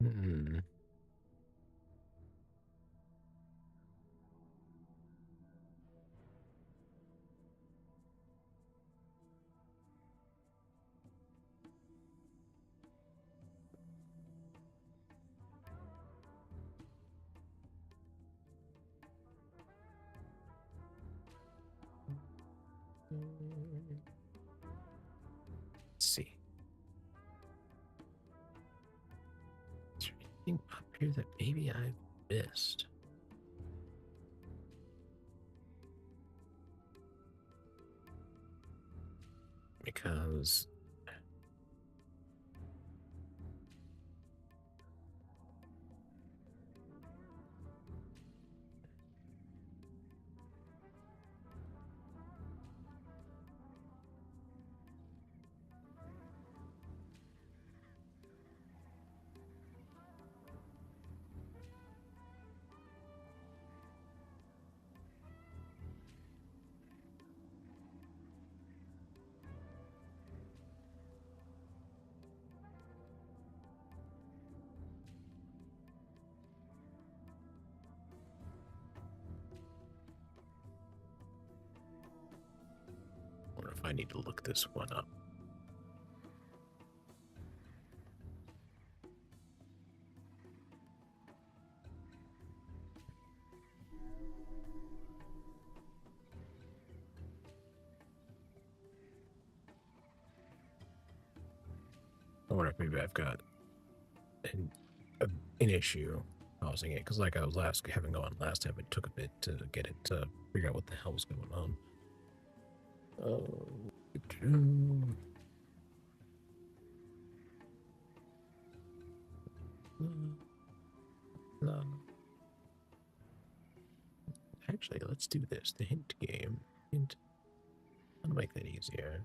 Hmm. Let's see. Is there anything up here that maybe I've missed? Because I wonder if I need to look this one up. I wonder if maybe I've got an, an issue. pausing it because, like I was having gone last time, it took a bit to get it to figure out what the hell was going on. Actually, let's do this. The hint game. Hint. I'll make that easier.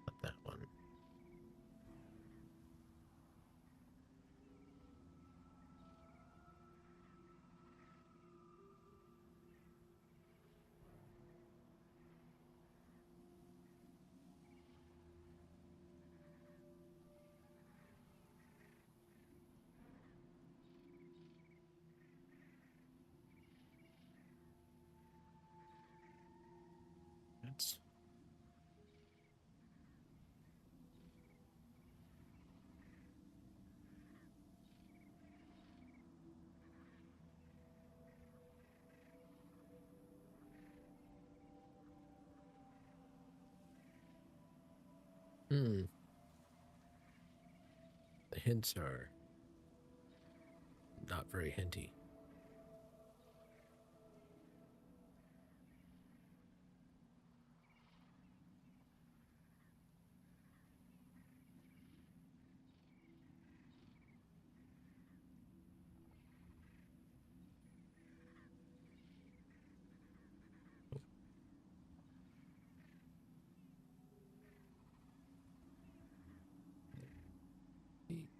Not that one. That's The hints are not very hinty.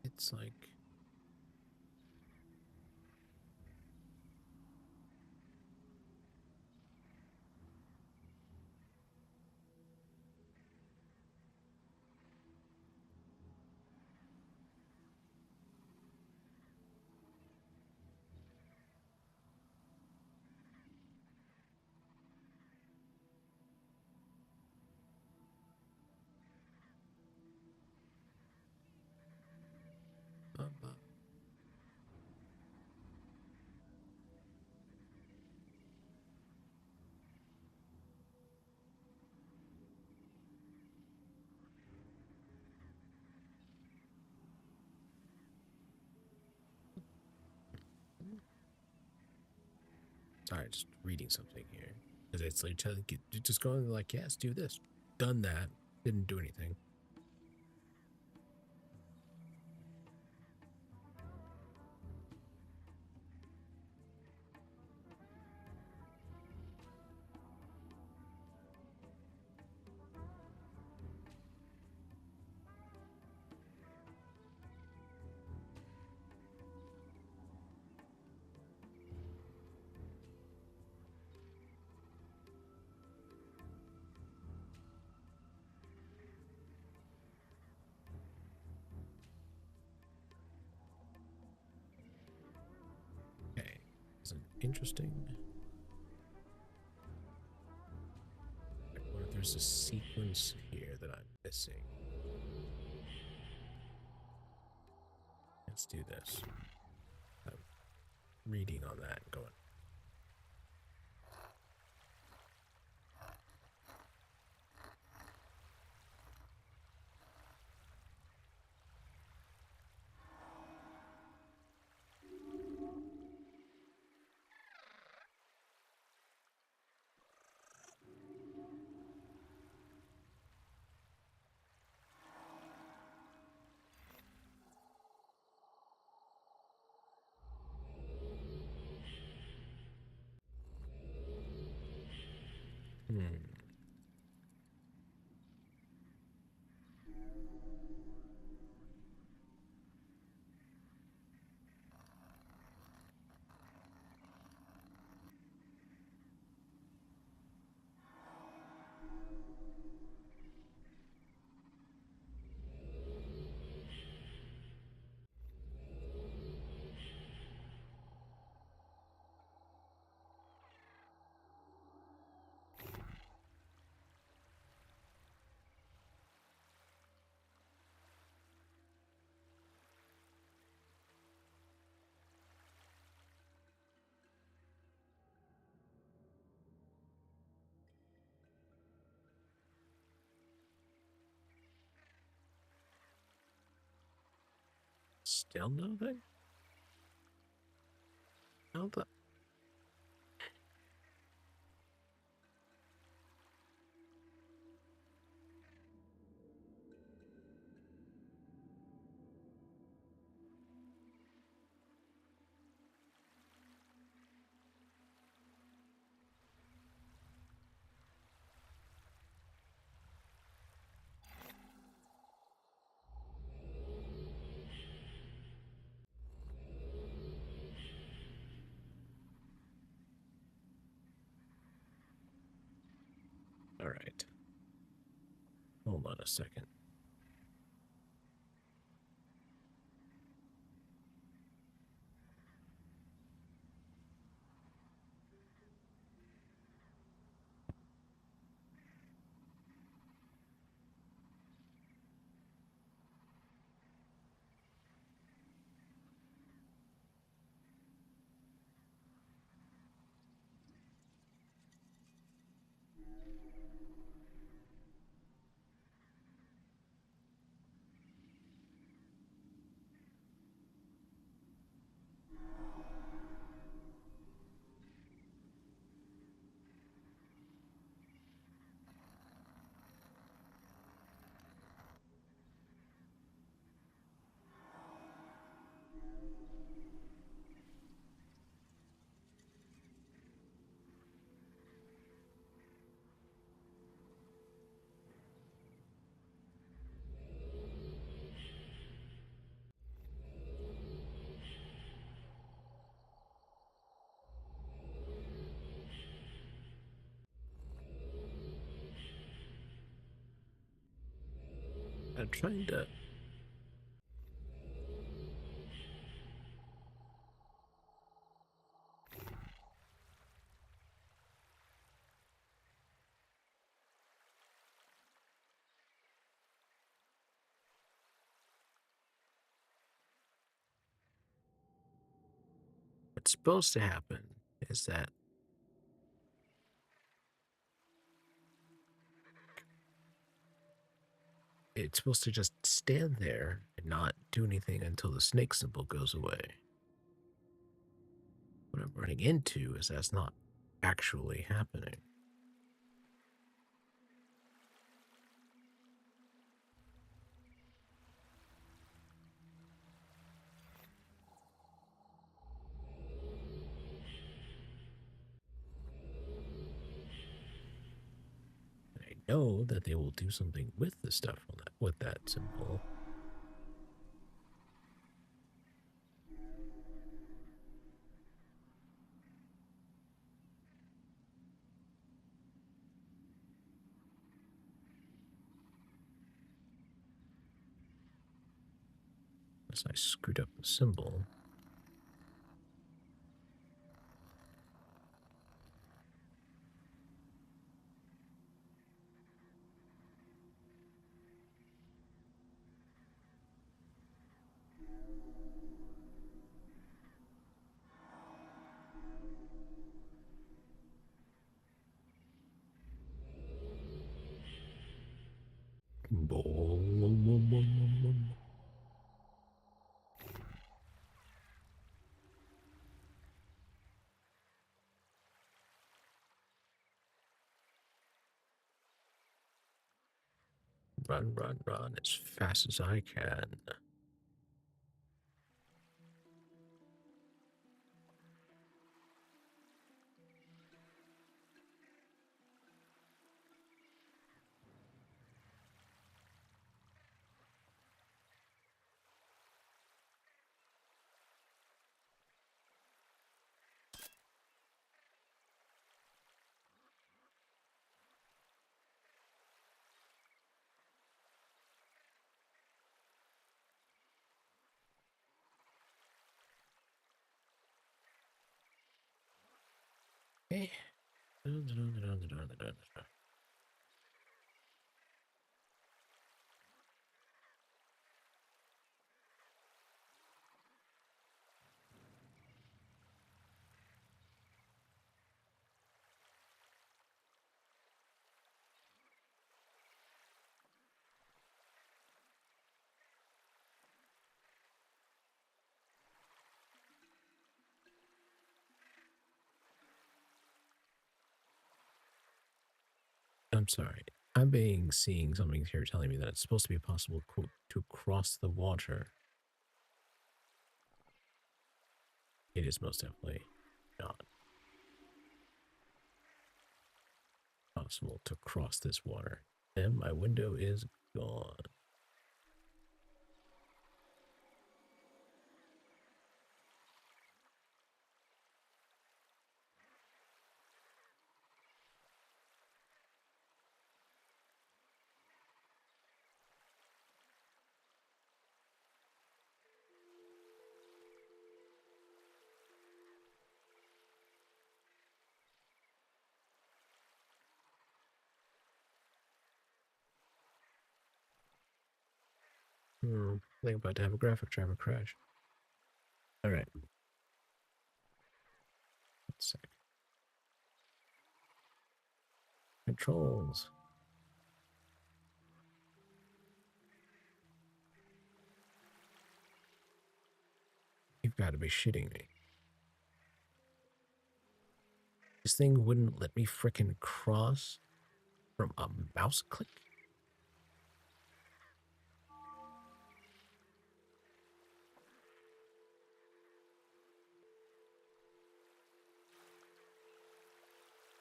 It's like uh, sorry, just reading something here. Because it's like just going like, yes, do this. Done that. Didn't do anything. Okay. Isn't interesting. I wonder if there's a sequence here that I'm missing. Let's do this. I'm reading on that and going. Hmm. Still nothing? How the... All right. Hold on a second. I'm trying to... What's supposed to happen is that it's supposed to just stand there and not do anything until the snake symbol goes away. What I'm running into is that's not actually happening. I know that they will do something with the stuff on that, with that symbol. Unless I screwed up the symbol. Run, run, run as fast as I can. Okay. I'm sorry. Seeing something here telling me that it's supposed to be possible to cross the water. It is most definitely not possible to cross this water. And my window is gone. I think I'm about to have a graphic driver crash. All right. Let's see. Controls. You've got to be shitting me. This thing wouldn't let me frickin' cross from a mouse click?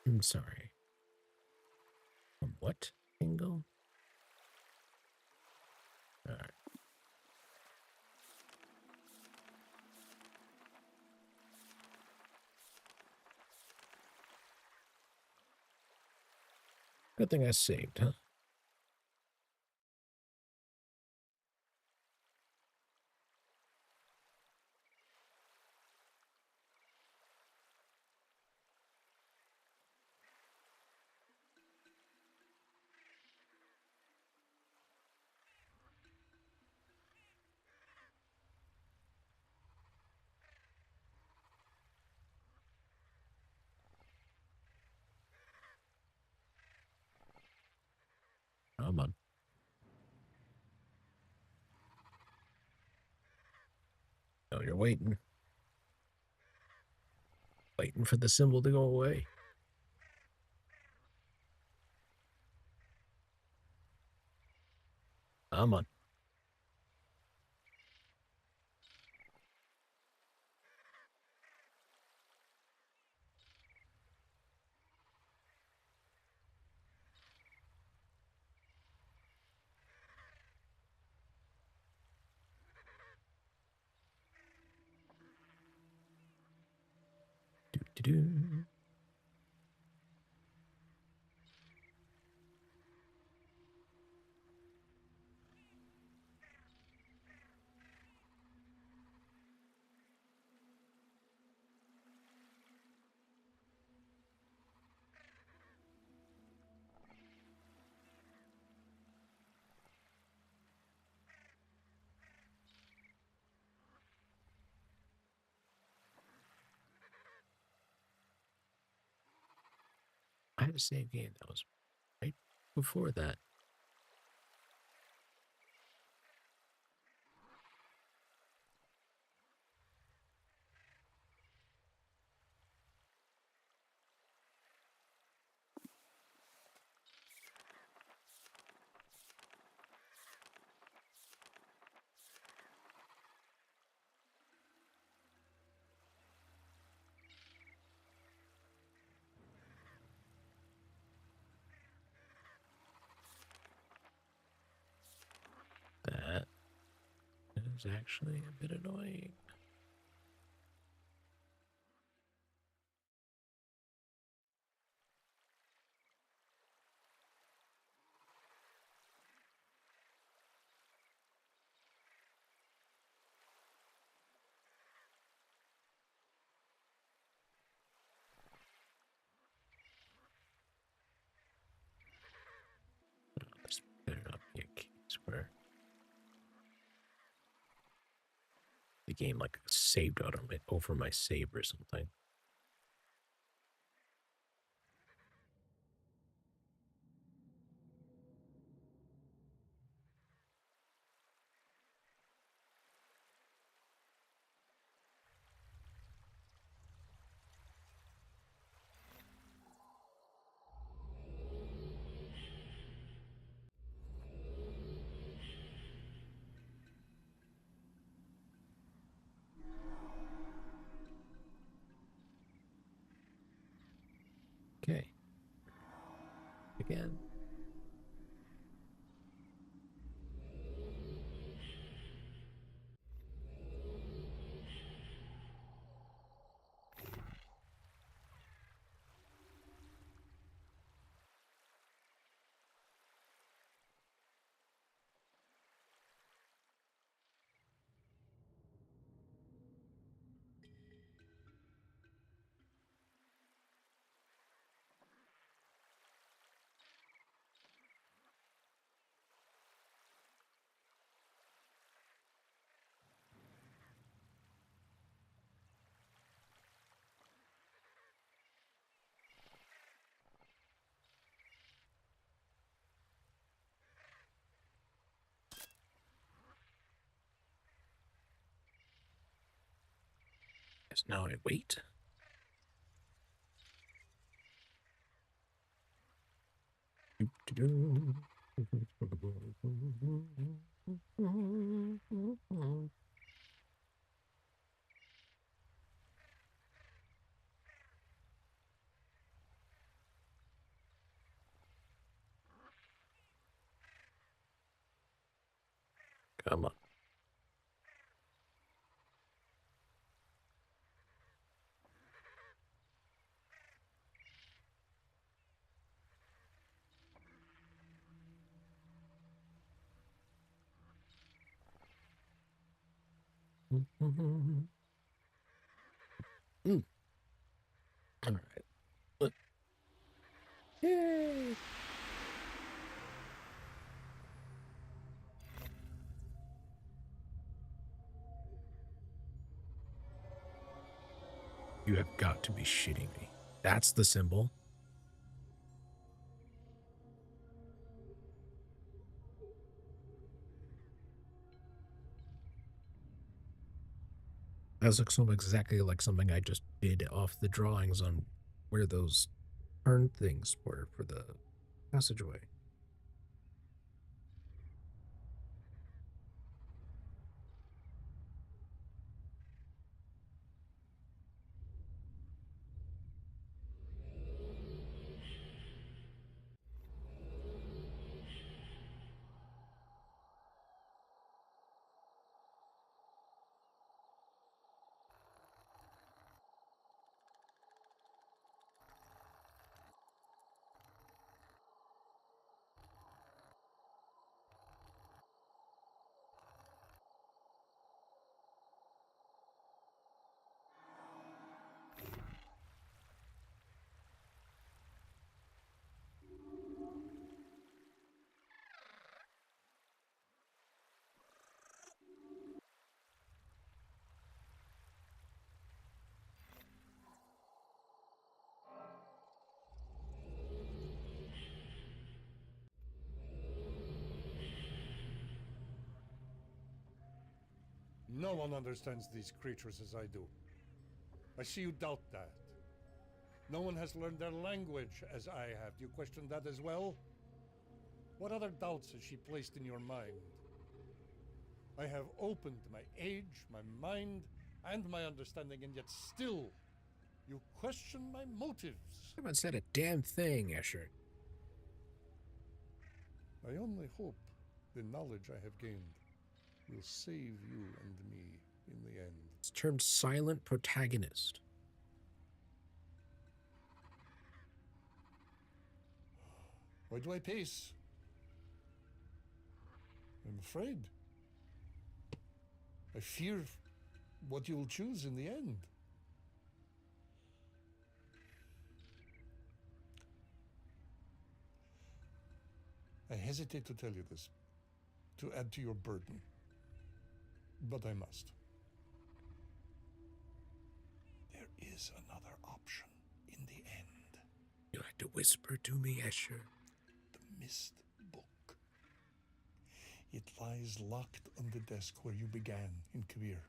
I'm sorry. From what angle? Alright. Good thing I saved, huh? Come on. Oh, you're waiting. Waiting for the symbol to go away. Come on. Do-do-do. I had a save game that was right before that. That is actually a bit annoying. This better not be a case where the game like saved out of it over my save or something. Again. Yes, now I wait. Come on. Mm. All right. Yay! You have got to be shitting me. That's the symbol. That looks so exactly like something I just did off the drawings on where those turn things were for the passageway. No one understands these creatures as I do. I see you doubt that. No one has learned their language as I have. Do you question that as well? What other doubts has she placed in your mind? I have opened my age, my mind, and my understanding, and yet still you question my motives. I haven't said a damn thing, Escher. I only hope the knowledge I have gained will save you and me in the end. It's termed silent protagonist. Why do I pace? I'm afraid. I fear what you will choose in the end. I hesitate to tell you this, to add to your burden, but I must. There is another option in the end. You had to whisper to me, Escher. The Myst book. It lies locked on the desk where you began in Kabir.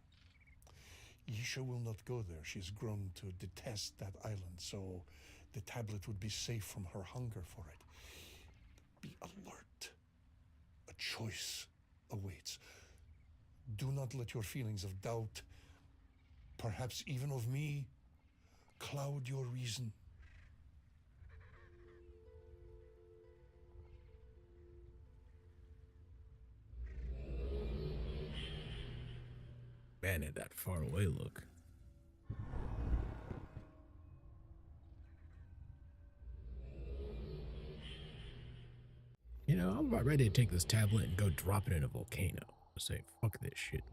Yeesha will not go there. She's grown to detest that island, so the tablet would be safe from her hunger for it. Be alert. A choice awaits. Do not let your feelings of doubt, perhaps even of me, cloud your reason. fan of that far away look. You know, I'm about ready to take this tablet and go drop it in a volcano. Say, fuck this shit.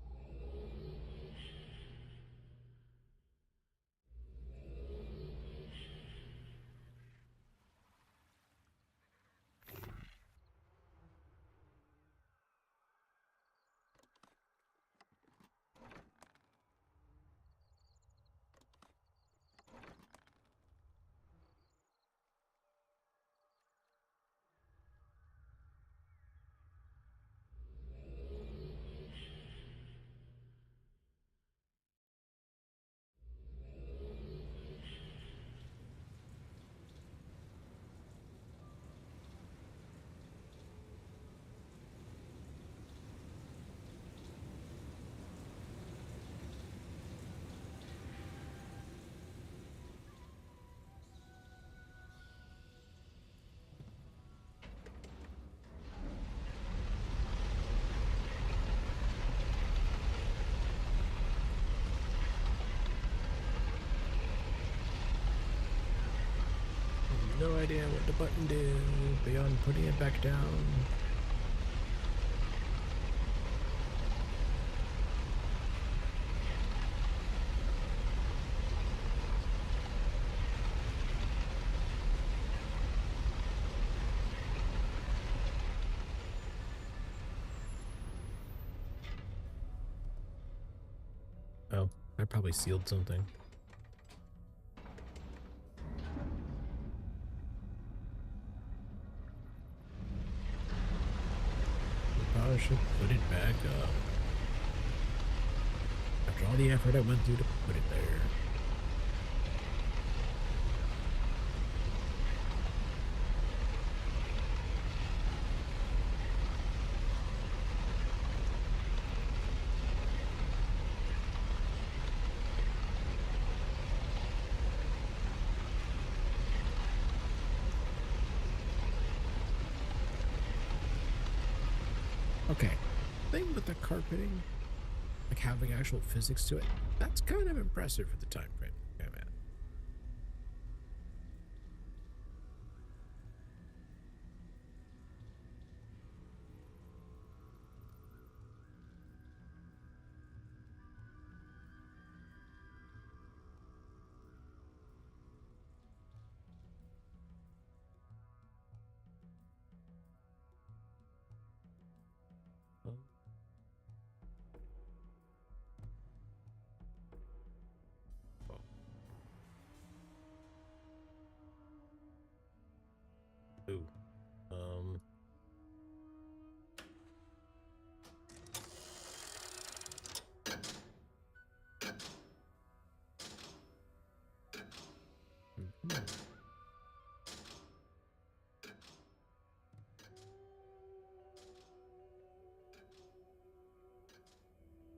No idea what the button did beyond putting it back down. Oh, I probably sealed something. I should put it back up. After all the effort I went through to put it there. Okay, thing with the carpeting, like having actual physics to it, that's kind of impressive for the time frame I'm at. Oh. Oh. Ooh. Mhm.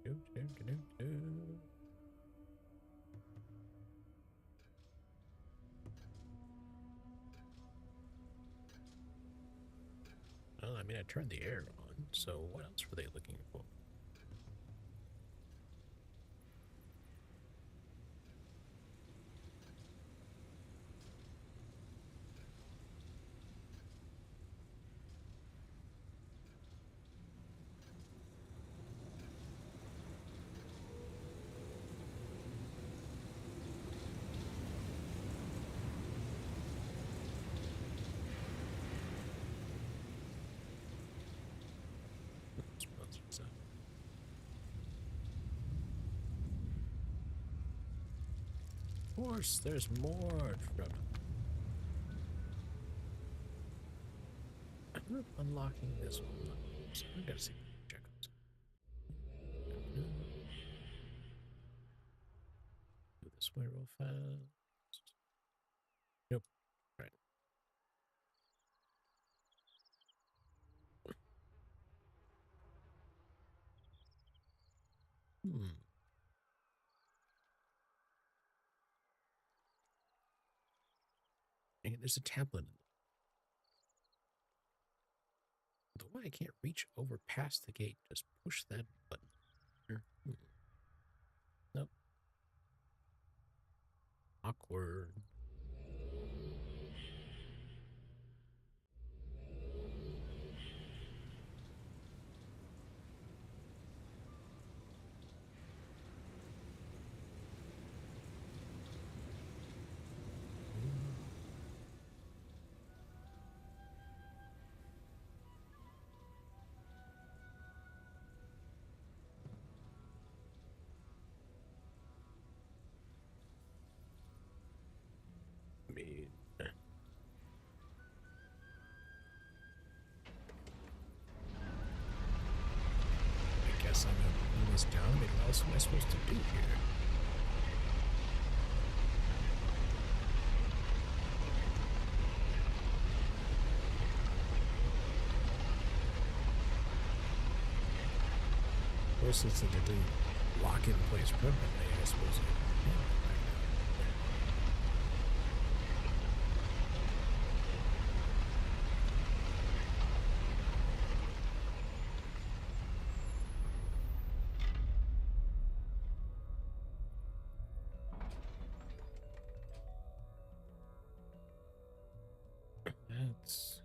Do, do, do, do, do. Well, I mean, I turned the air on, so what else were they looking for? Sponsors up. Of course, there's more trouble. I ended up unlocking this one. So I gotta see. Check out. Do this way real fast. Nope. Right. Hmm. Dang it, there's a tablet in the way I can't reach over past the gate. Just push that button. Hmm. Awkward. I guess I'm gonna pull this down. I mean, what else am I supposed to do here? Of course, since it didn't lock it in place permanently, I suppose I can go back down. That's...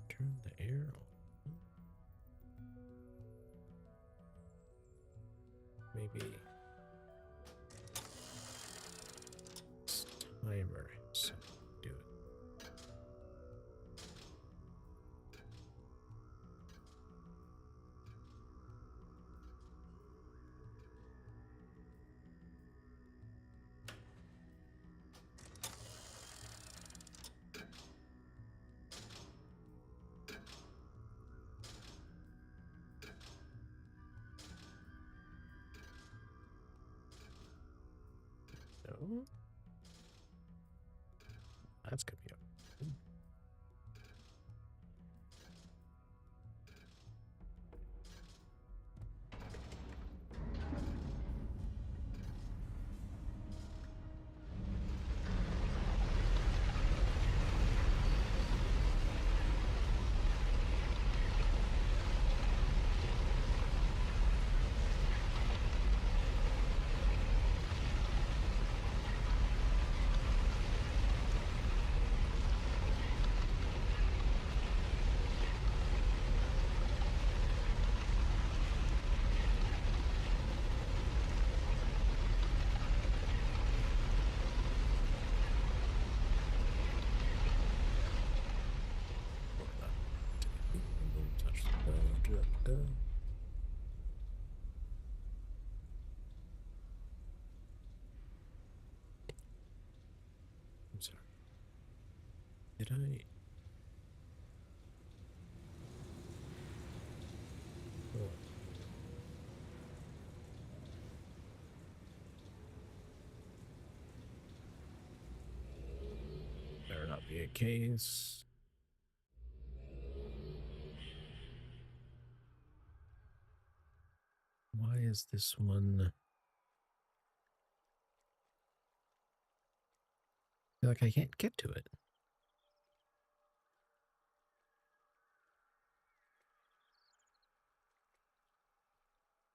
turn the air on. Maybe this timer has something to do with it. No, that's gonna be a... touch the... I'm sorry. Did I... Oh. Better not be a case. Why is this one... I feel like I can't get to it.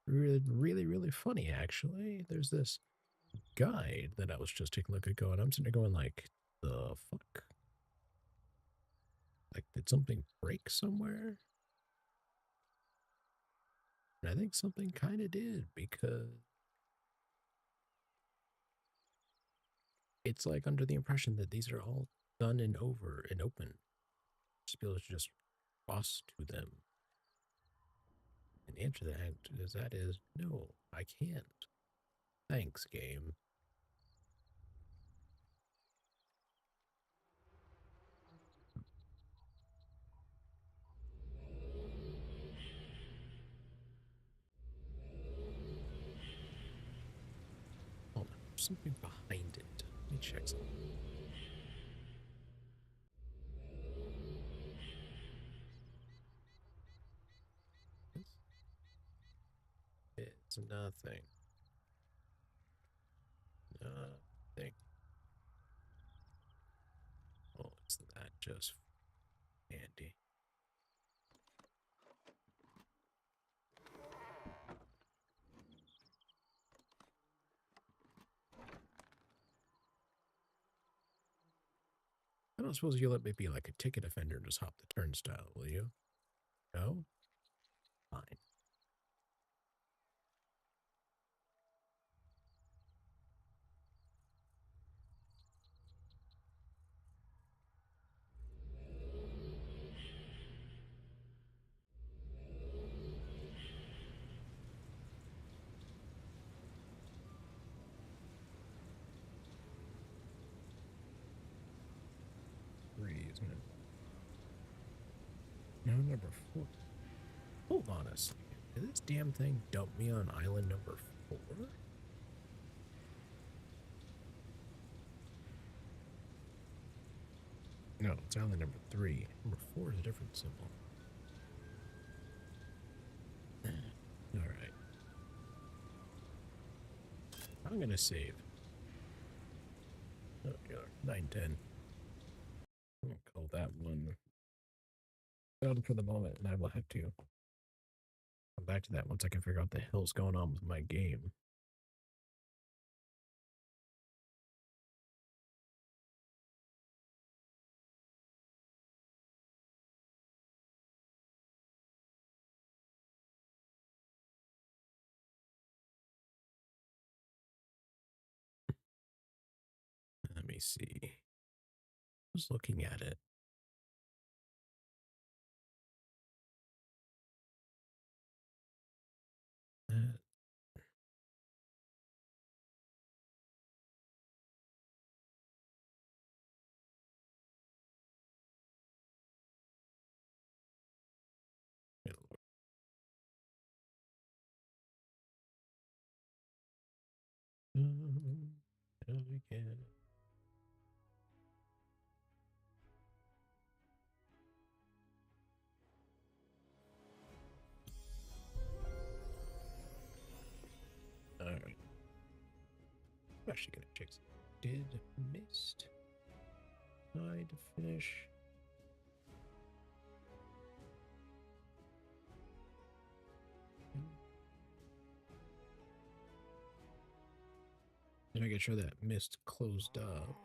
Really funny, actually. There's this guide that I was just taking a look at going. I'm sitting there going like, the fuck? Like, did something break somewhere? And I think something kind of did, because it's like under the impression that these are all done and over and open. Just be able to just cross to them. And the answer to that is no, I can't. Thanks, game. Hold on, there's something behind it. Let me check something. It's nothing. Nothing. Oh, it's that just handy. don't suppose you'll let me be like a ticket offender and just hop the turnstile, will you? No? Fine. Three, isn't it? No, number 4. Hold on a second. Did this damn thing dump me on island number 4? No, it's island number 3. Number 4 is a different symbol. Alright. I'm gonna save. Oh, yeah, 910. I'm gonna call that one done for the moment, and I will have to come back to that once I can figure out the hell's going on with my game. Let me see. I was looking at it. Uh, again. Alright. I'm actually gonna check. Did Myst try to finish? Did I get sure that Myst closed up?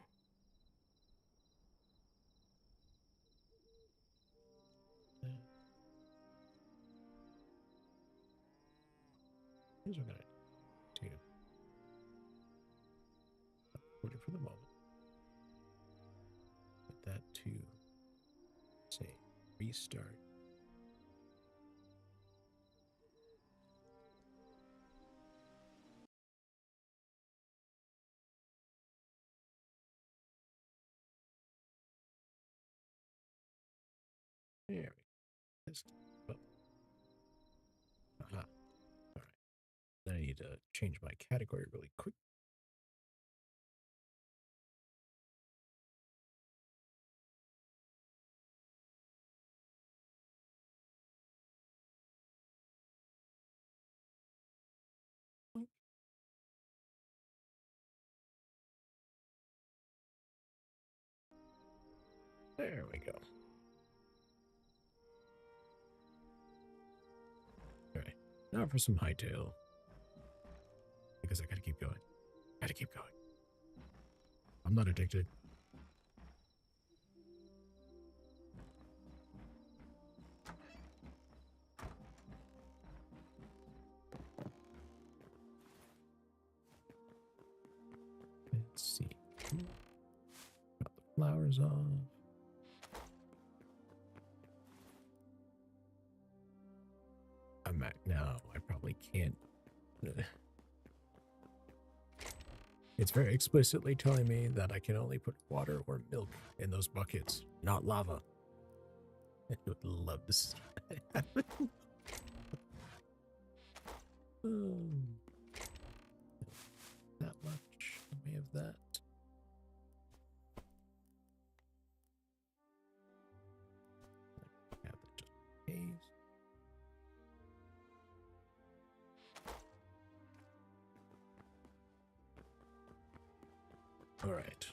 Here's what I'm gonna do. Put it for the moment. Put that to say restart. There we go. Aha. All right. Then I need to change my category really quick. There we go. All right. Now for some hightail. Because I gotta keep going. Gotta keep going. I'm not addicted. Let's see. Got the flowers off. I'm at now. I probably can't. It's very explicitly telling me that I can only put water or milk in those buckets, not lava. I would love to see that happen. That much. Let me have that. Have that just in case. All right.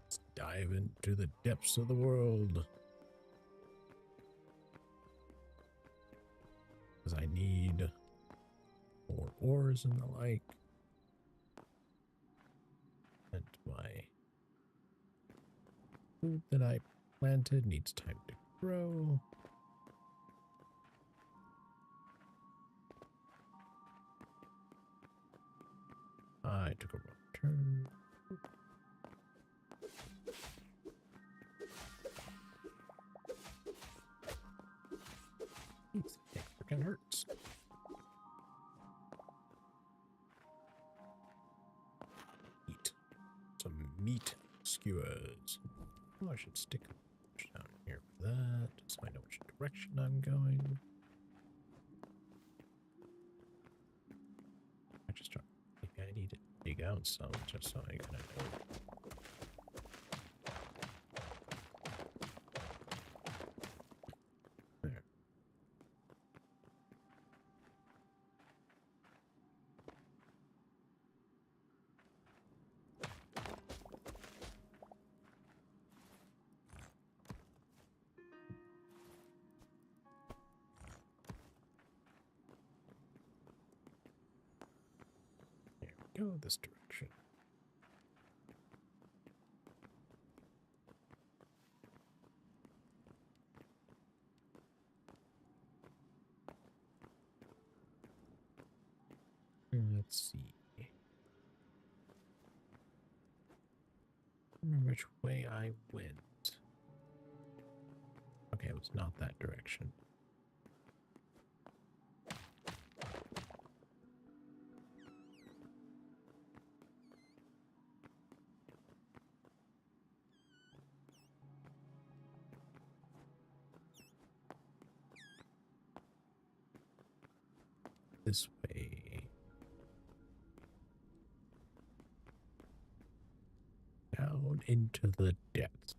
Let's dive into the depths of the world. Because I need more ores and the like. food that I planted needs time to grow. I took a wrong turn. It freaking hurts. Eat some meat skewers. Oh, I should stick down here for that, so I know which direction I'm going. I just don't think I need to dig out some just so I kind of know. There. There we go, this direction. Let's see. Remember which way I went. Okay, it was not that direction. This way. Down into the depths.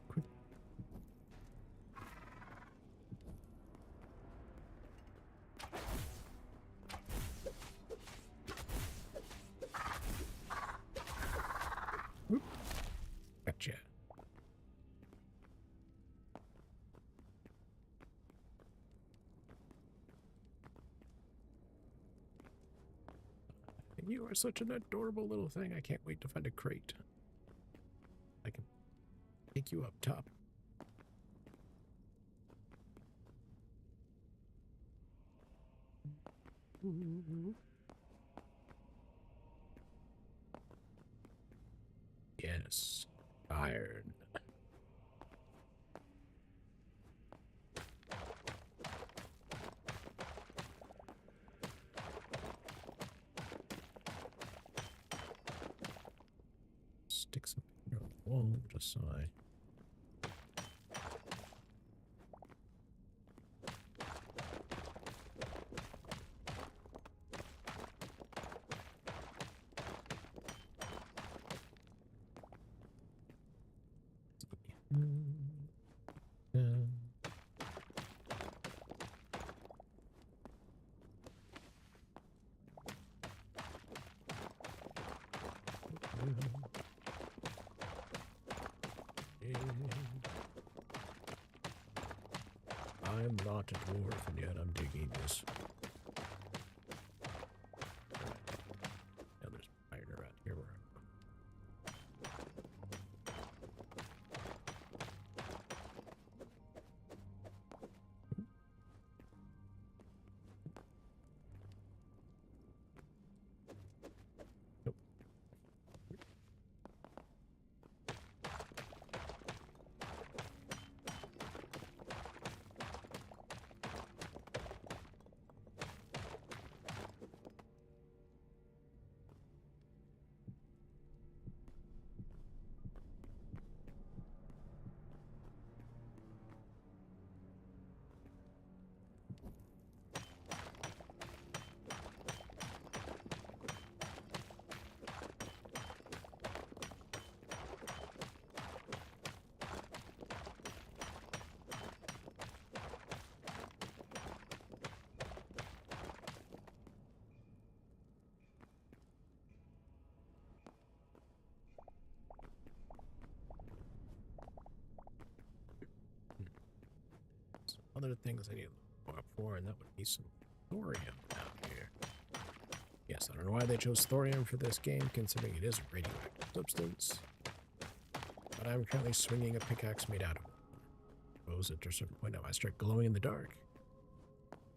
Quick. Whoop. Gotcha. You are such an adorable little thing. I can't wait to find a crate. I can pick you up top. Yes, iron. Stick some here on the wall just so I. I'm not a dwarf, and yet I'm digging this. Now there's iron around here where nope. Other things I need to look for, and that would be some Thorium down here. Yes, I don't know why they chose thorium for this game, considering it is a radioactive substance. But I'm currently swinging a pickaxe made out of it. Suppose at a certain point I start glowing in the dark.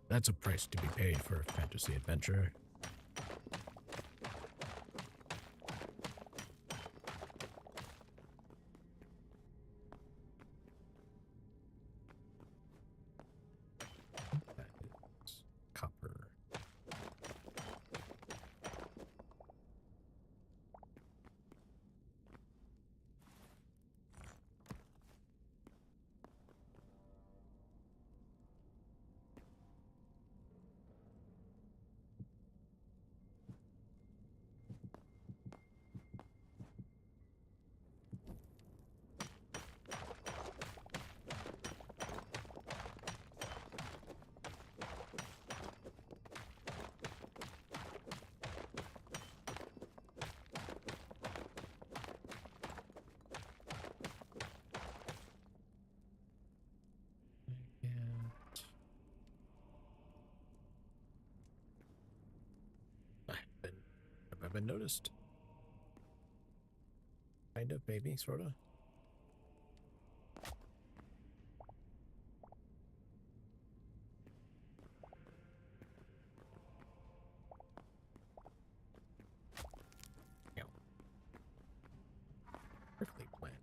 That's a price to be paid for a fantasy adventure. That is copper. Have I been noticed? Kind of, maybe, sort of. Yeah. Prickly plant.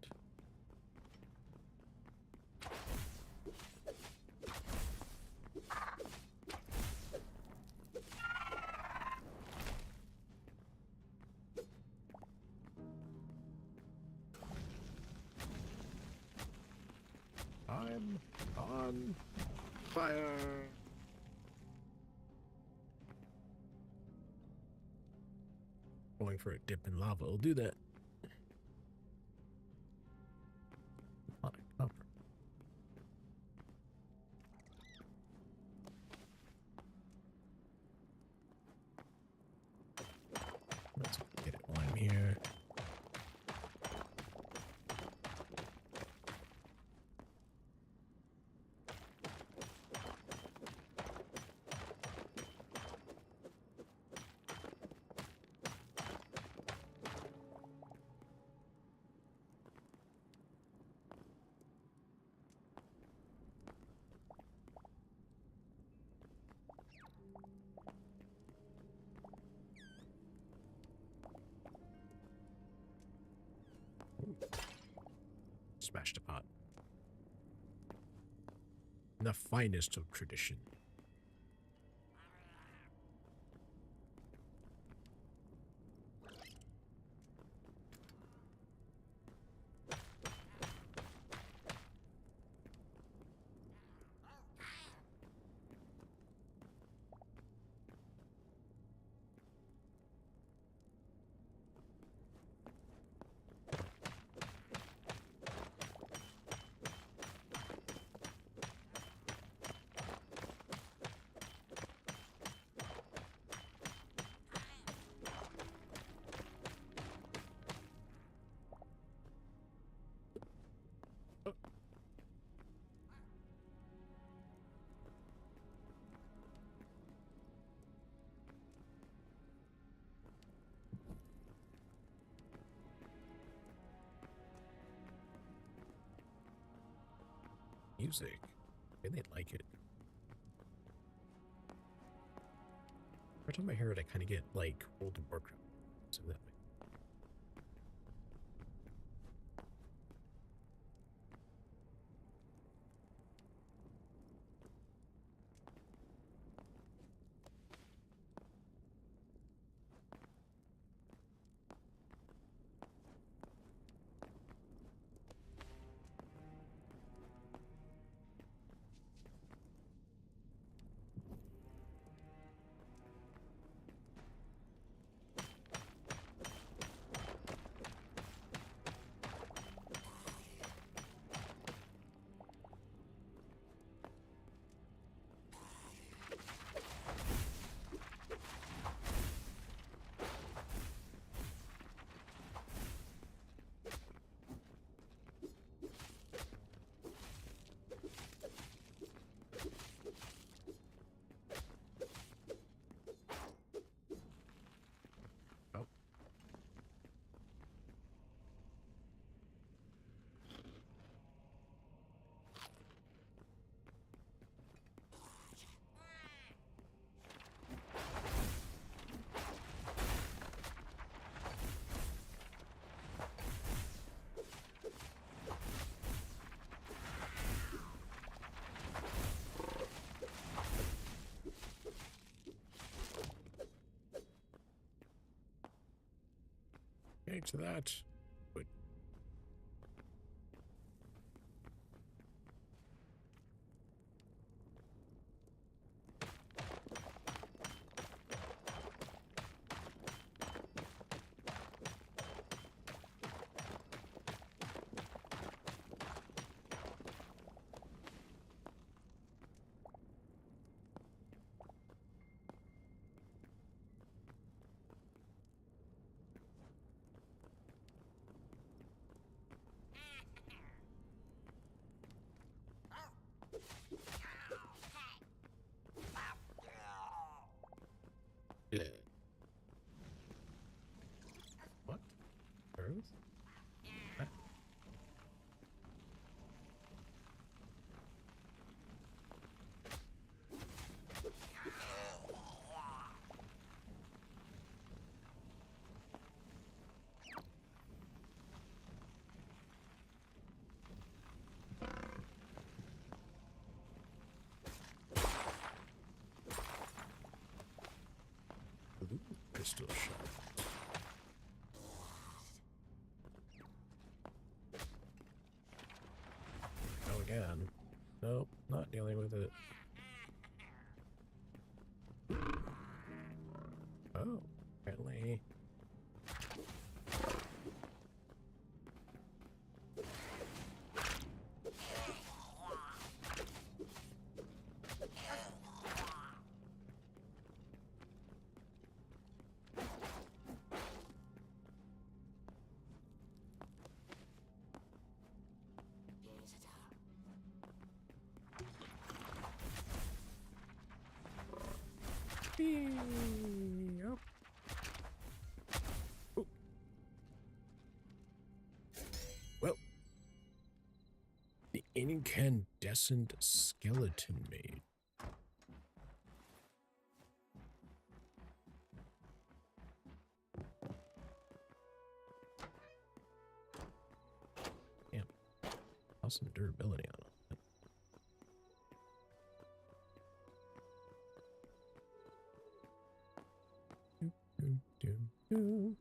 I'm on fire. Going for a dip in lava will do that. A lot of copper. Let's get it while I'm here. Smashed a pot. The finest of tradition. Music. Maybe they like it. Every time I hear it, I kind of get like World of Warcraft. So that way. Thanks to that. But yeah. What? Earth? What? Ooh, pistol shot. Go again. Nope, not dealing with it. Oh, apparently. Yep. Oh. Well, the incandescent skeleton maid. Damn, awesome durability on it. Do.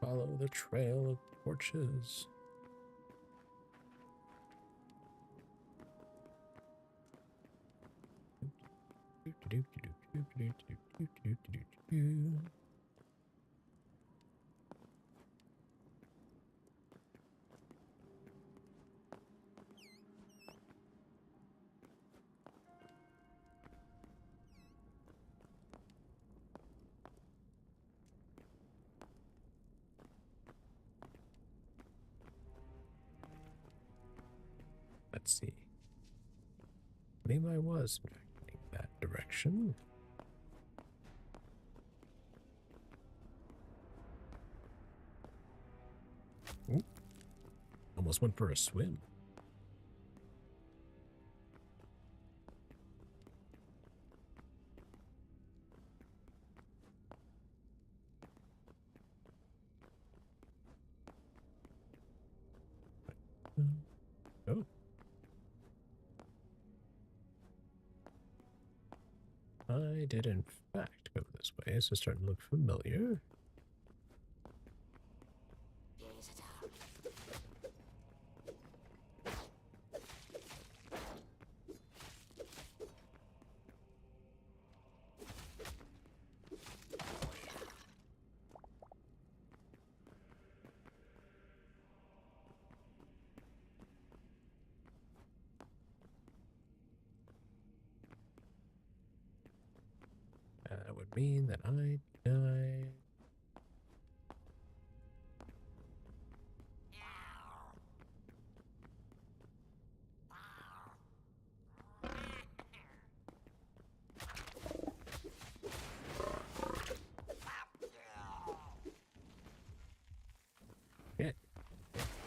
Follow the trail of torches. Let's see. Maybe I was in that direction. Ooh. Almost went for a swim. Oh. I did, in fact, go this way. This is starting to look familiar. That would mean that I die.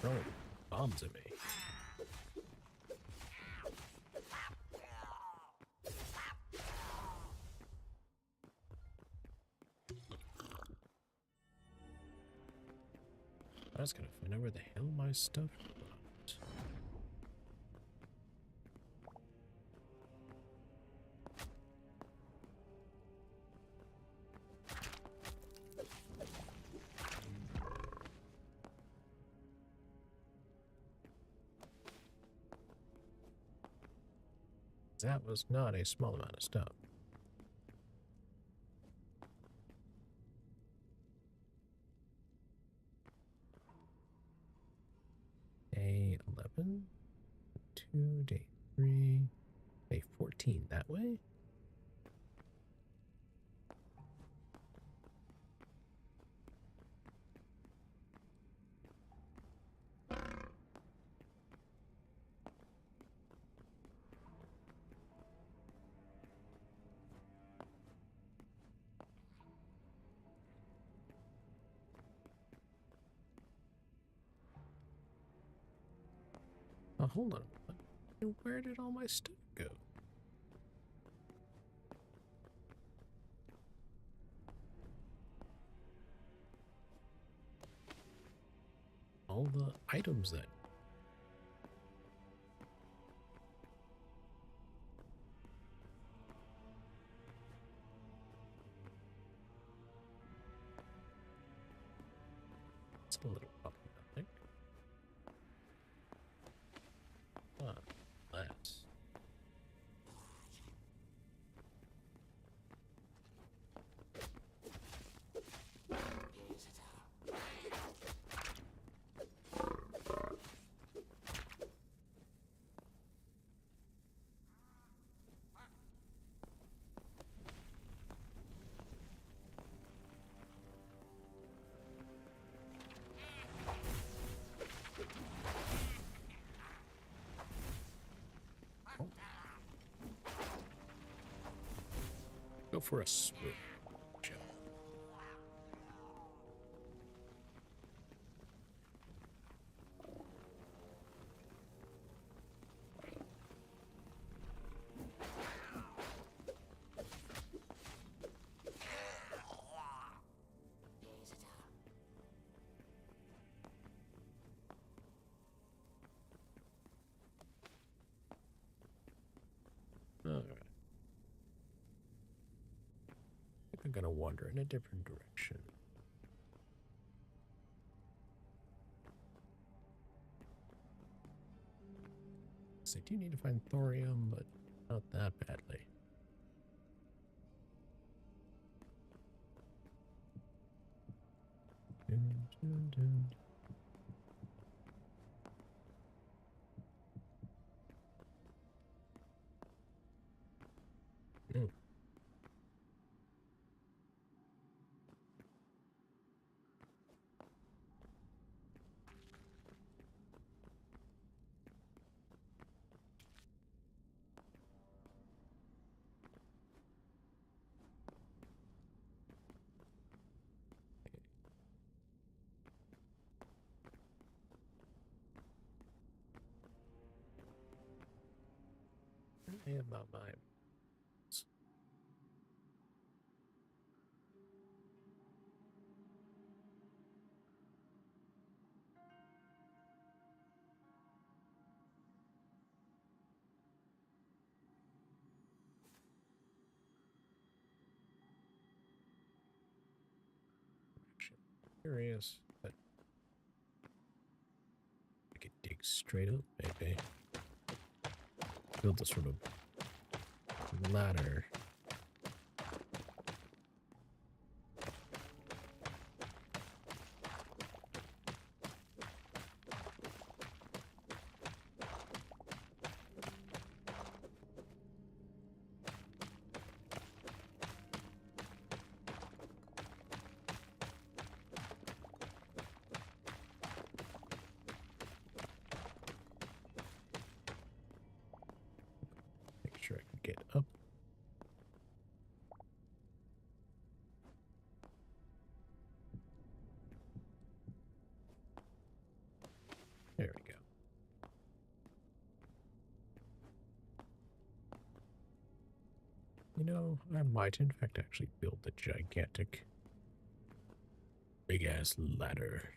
throwing bombs at me. I was gonna find out where the hell my stuff went. That was not a small amount of stuff. Day 11, 2, day 3, day 14 that way? Oh, hold on. Where did all my stuff go? All the items that... It's a little problematic. Let's... Go for a swoop. Chill. All right. I'm gonna wander in a different direction. So I do need to find thorium, but not that badly. Dun, dun, dun. Mm. Yeah, about my... Curious, but I could dig straight up, maybe. Build a sort of ladder. Make sure I can get up I might in fact actually build a gigantic, big ass ladder.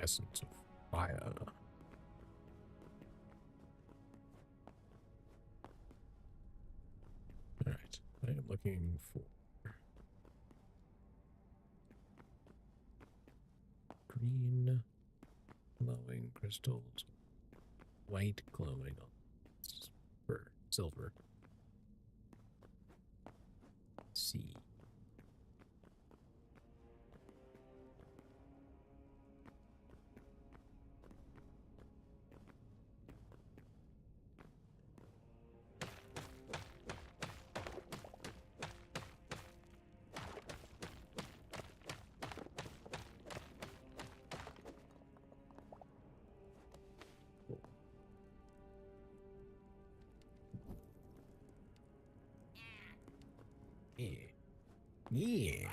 Essence of fire. Alright, I am looking for green glowing crystals, white glowing for silver. C. Yeah. Yeah.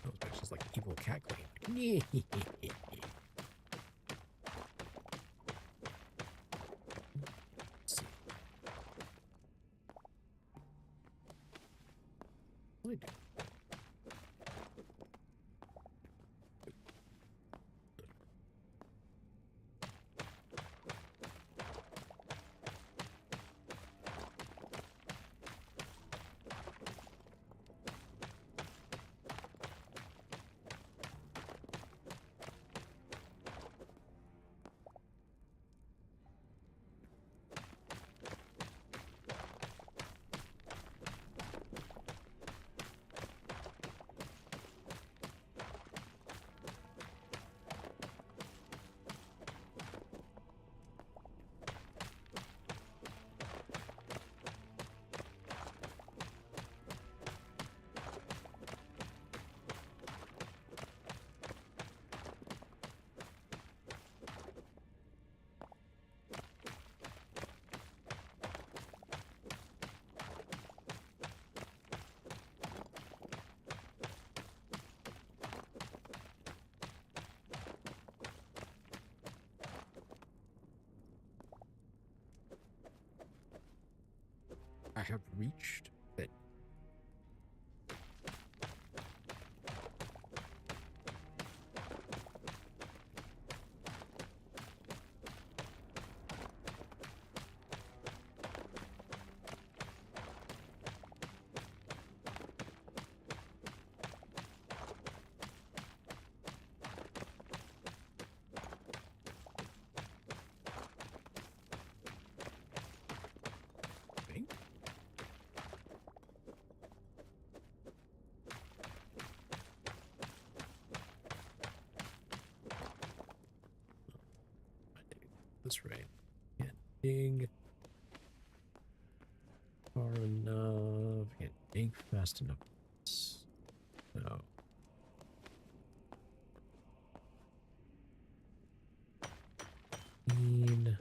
Oh, that's just like evil cackling. Yeah. What do I do? I have reached it. Okay. This right. Can't dig far enough. Can't dig fast enough. So need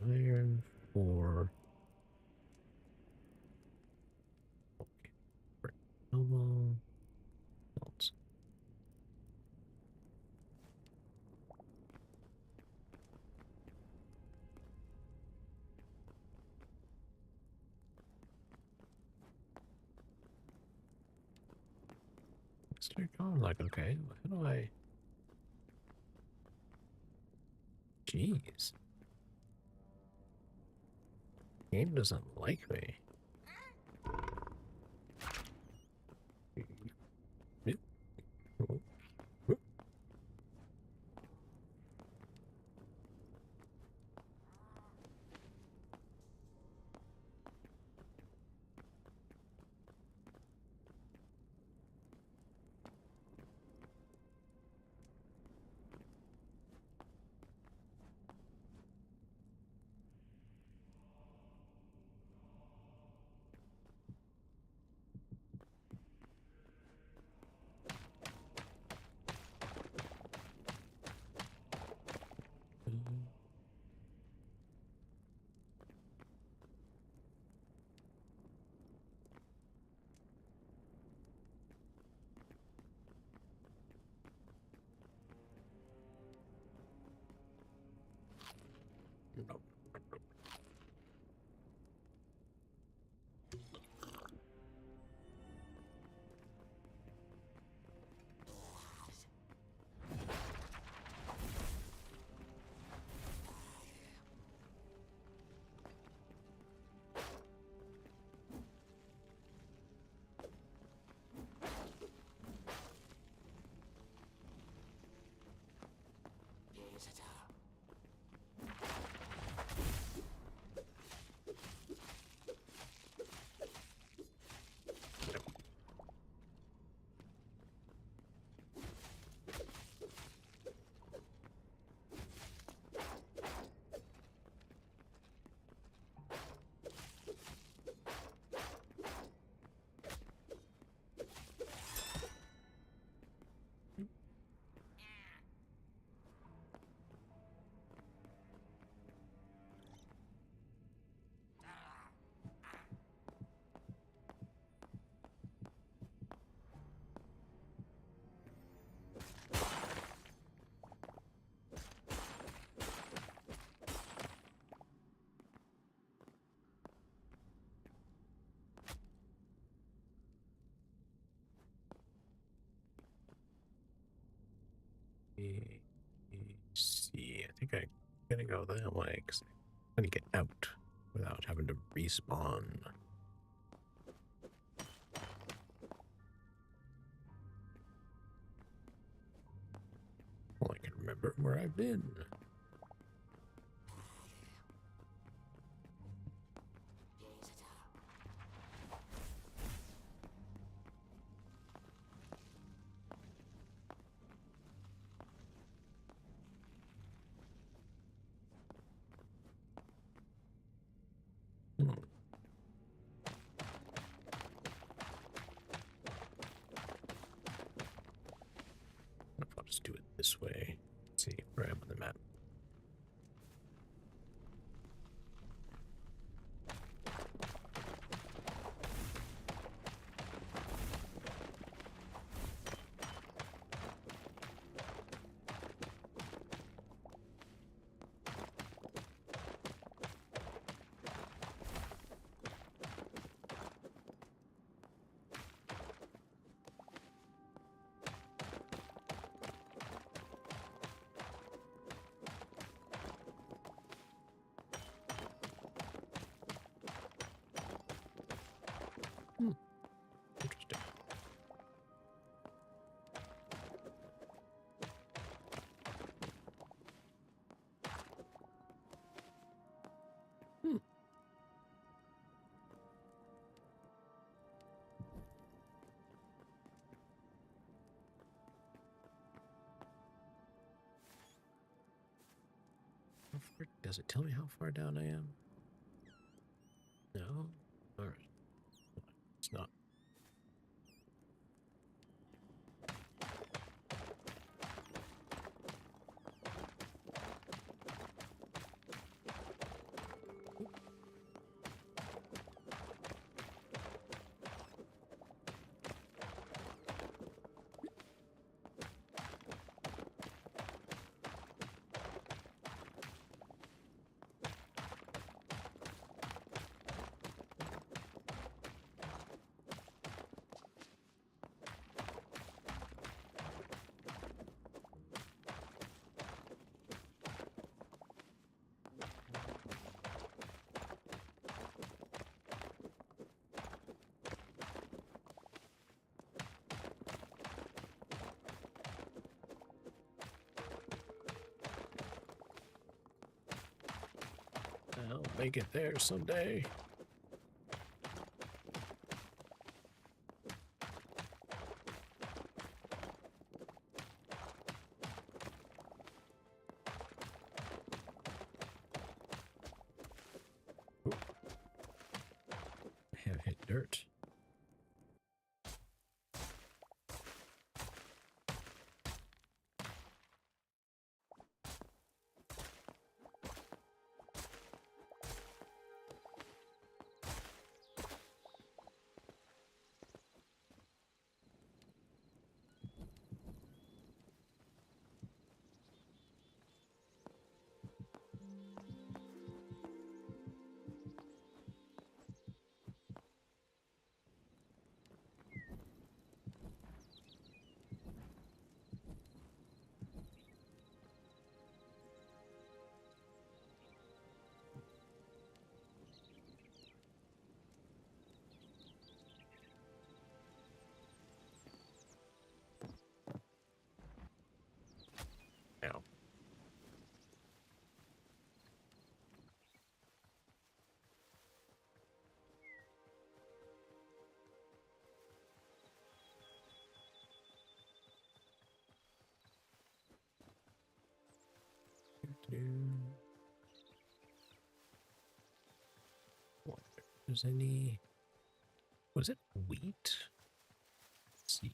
iron for okay. For elbow bolts. Start going like okay. How do I? Jeez, game doesn't like me. No. See, I think I'm gonna go that way because I'm gonna get out without having to respawn. Well, I can remember where I've been. Hmm. I'll just do it this way. Let's see where I am on the map. Interesting. How far, does it tell me how far down I am? No? Alright. It's not. I'll make it there someday. Ooh. I have hit dirt. there's any... Was it wheat? Let's see.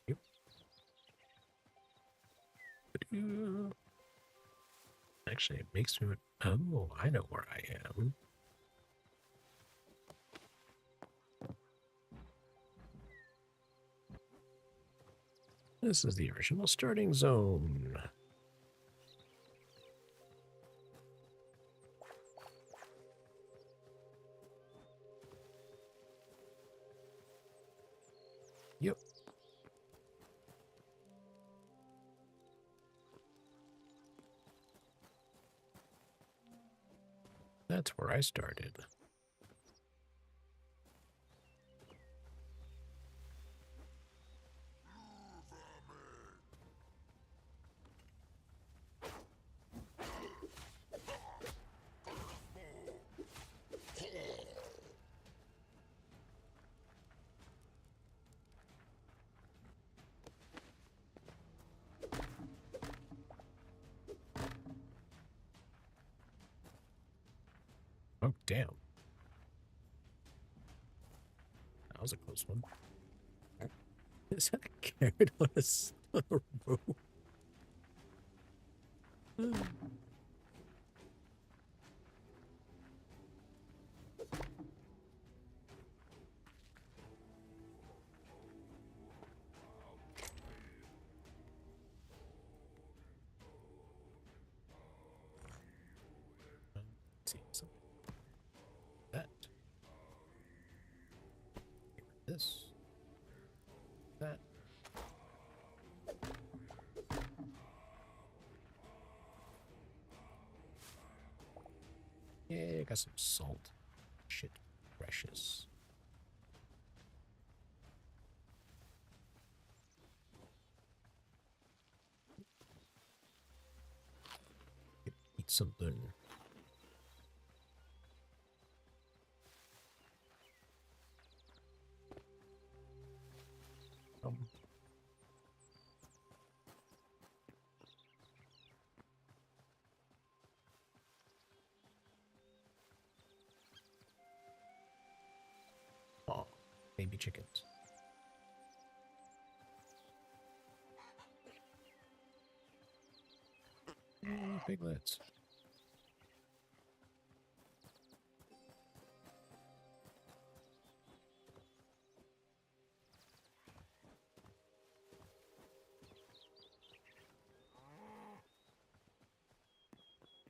Yep. Actually, it makes me... Oh, I know where I am. This is the original starting zone. Yep. That's where I started. Oh, damn. That was a close one. Is that a carrot on a rope? Let's see, something like that. This. That. Yeah, I got some salt. Shit. Precious. Eat something. Oh, baby chickens. Piglets.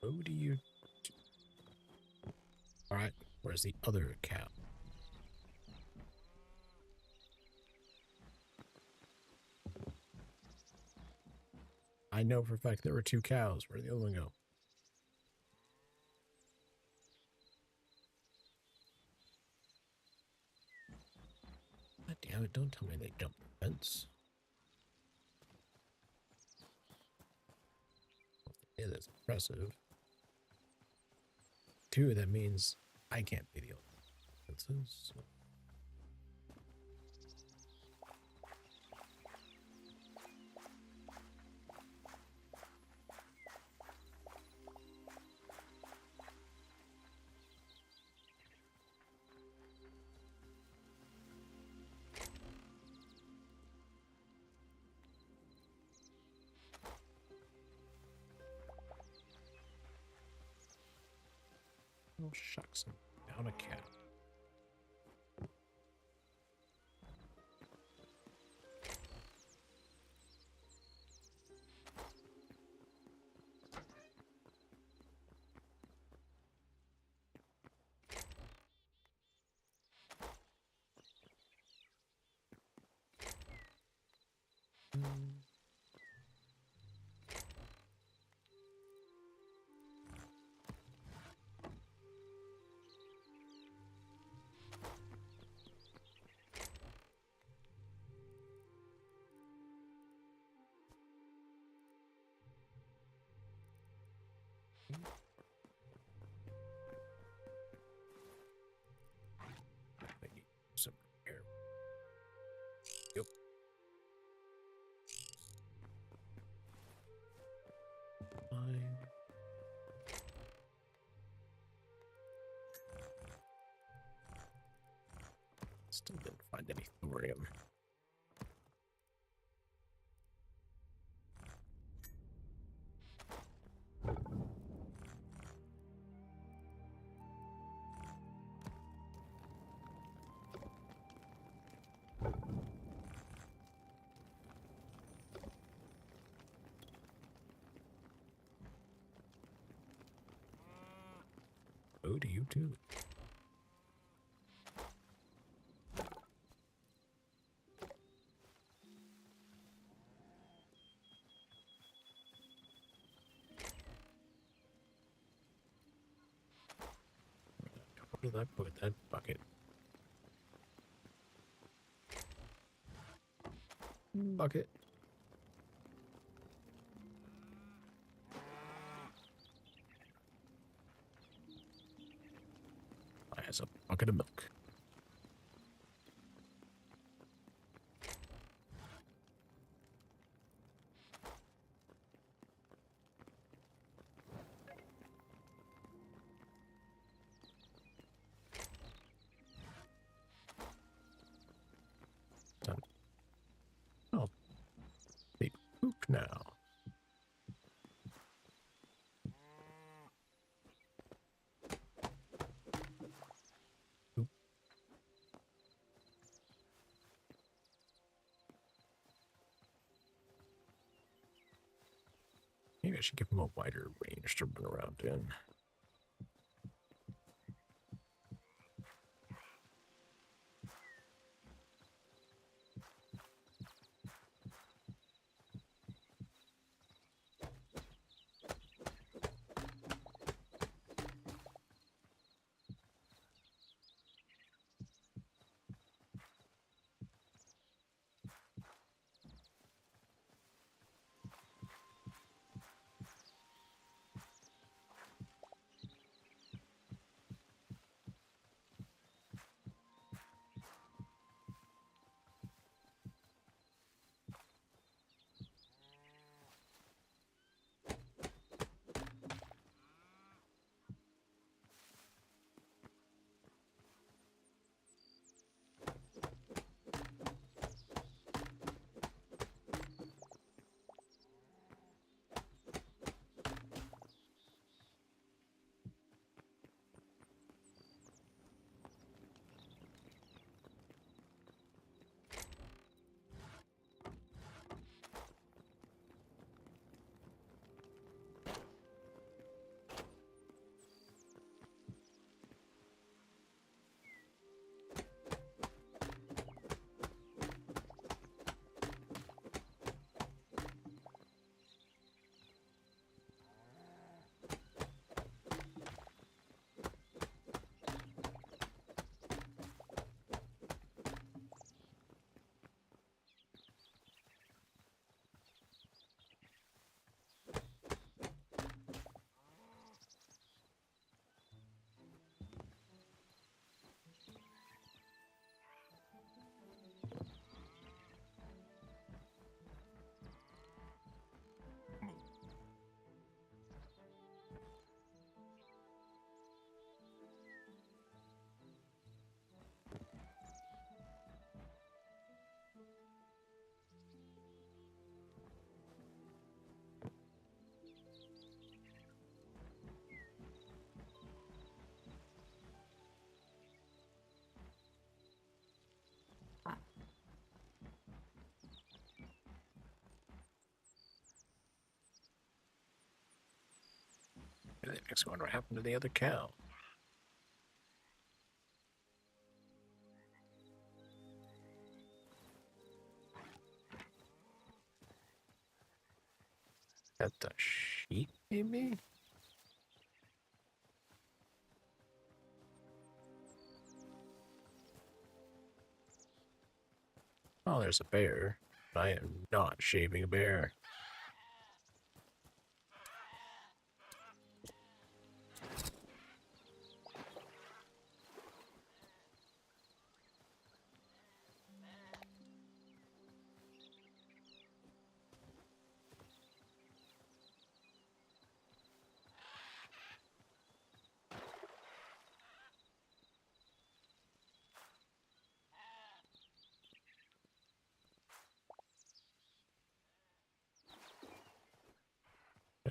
What do you... Alright, where's the other cow? I know for a fact there were 2 cows. Where'd the other one go? God damn it, don't tell me they jumped the fence. Yeah, that's impressive. 2, that means I can't be the only fences. So. Oh, shucks, I'm down a cat. Fine. Still didn't find any thorium. Oh, do you too? Where did I put that bucket? Bucket. I has a bucket of milk. Done. Oh, they poop now. Poop. Maybe I should give them a wider range to run around in. And the next one, what happened to the other cow? That the sheep, maybe? Oh, there's a bear. I am not shaving a bear.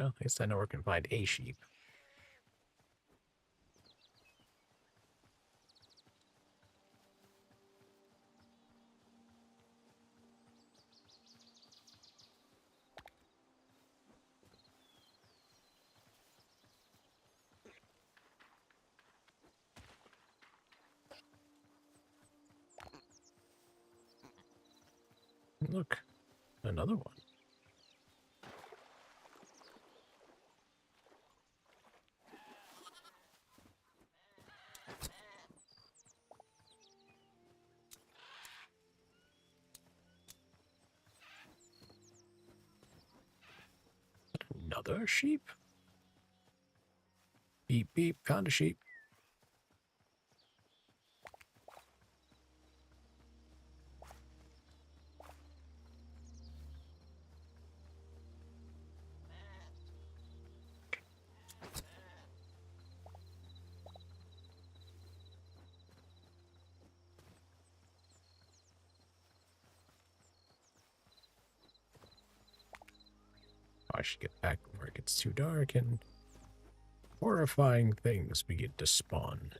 Well, at least I know where I can find a sheep. Look, another one. Another sheep? Beep, beep, found a sheep. I should get back before it gets too dark and horrifying things begin to spawn.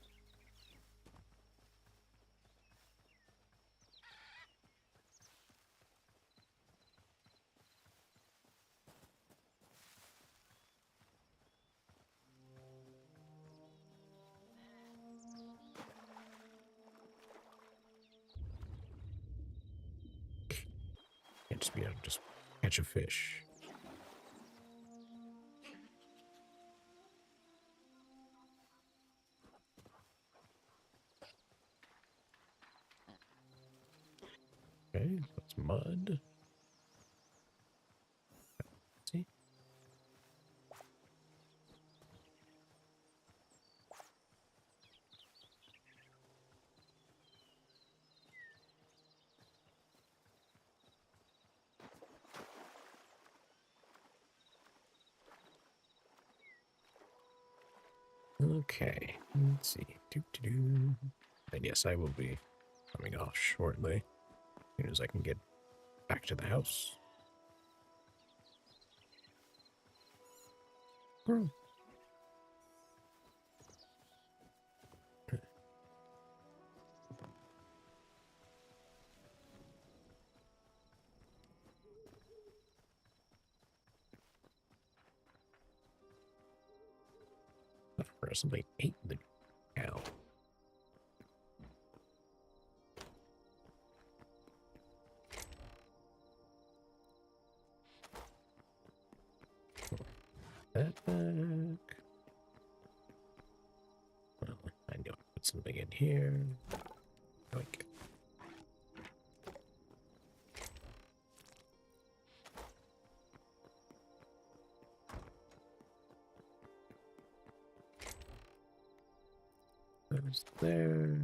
Can't just be able to just catch a fish. Okay, that's mud. See? Okay, let's see. Doo-doo-doo. And yes, I will be coming off shortly, as soon as I can get back to the house. Girl. Somebody ate the cow. That back. Well, I know I put something in here. Like, there's there.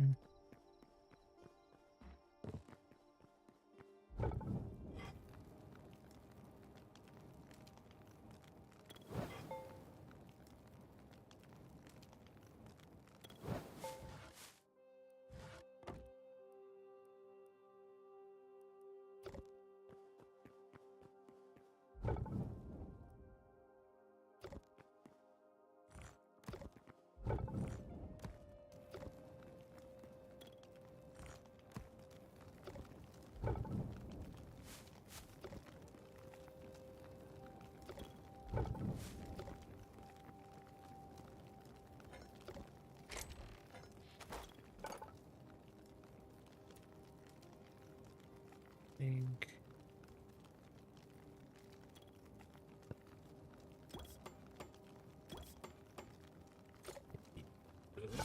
Think.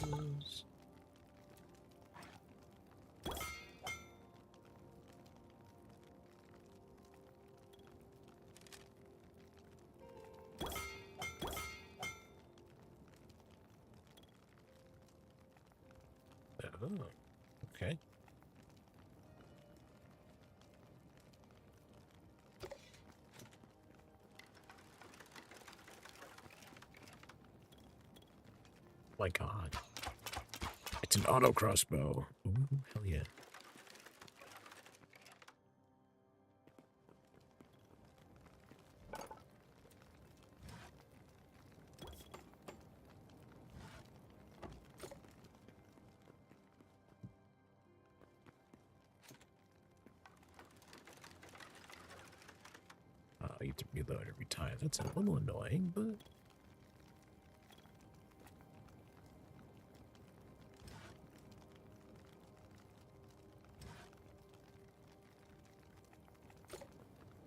Those. Oh, okay. My God. It's an auto crossbow. Ooh, hell yeah. I need to reload every time. That's a little annoying, but...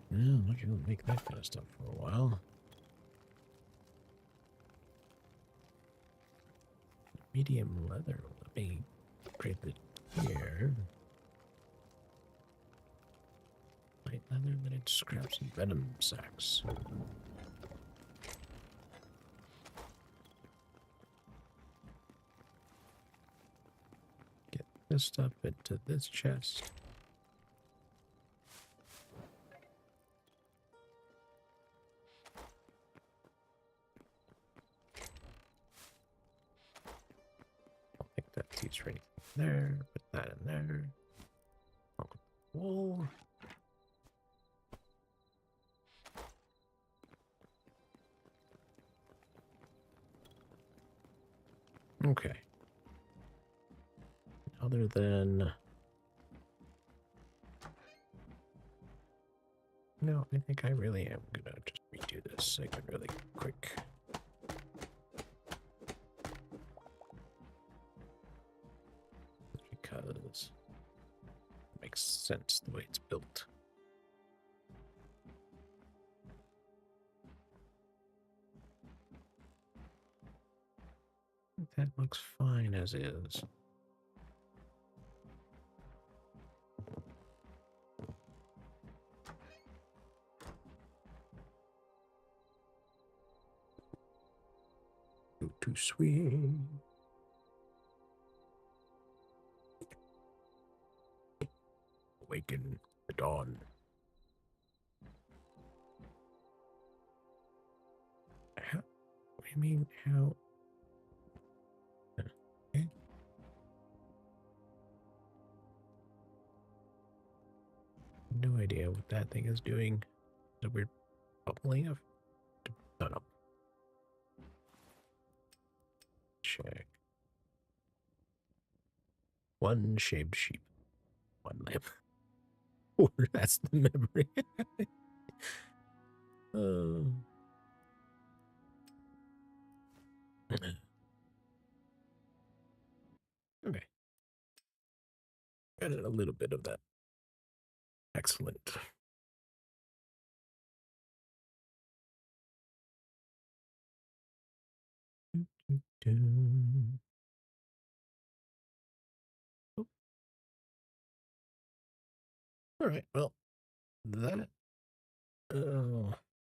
Yeah, I can make that kind of stuff for a while. Medium leather. Let me upgrade it here. Light leather, then it scraps some venom sacks. Get this stuff into this chest. I'll think that seats right there. Put that in there. I'll put the wool. Okay. Other than... No, I think I really am gonna just redo this segment really quick. Because it makes sense the way it's built. That looks fine as is. Too sweet. Awaken the dawn. How? I mean, how? Okay. No idea what that thing is doing. Is it weird bubbling of? No, no. Check. One shaved sheep. One lamb. Oh, that's the memory. Oh. Okay. Got a little bit of that. Excellent. Oh. All right. Well, that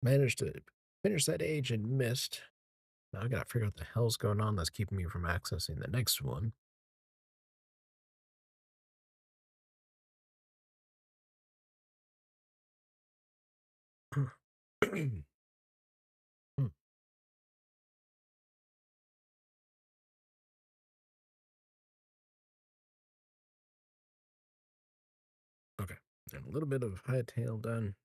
managed to finish that age in Myst. Now I gotta figure out what the hell's going on that's keeping me from accessing the next one. Hmm. Okay. And a little bit of Hytale done.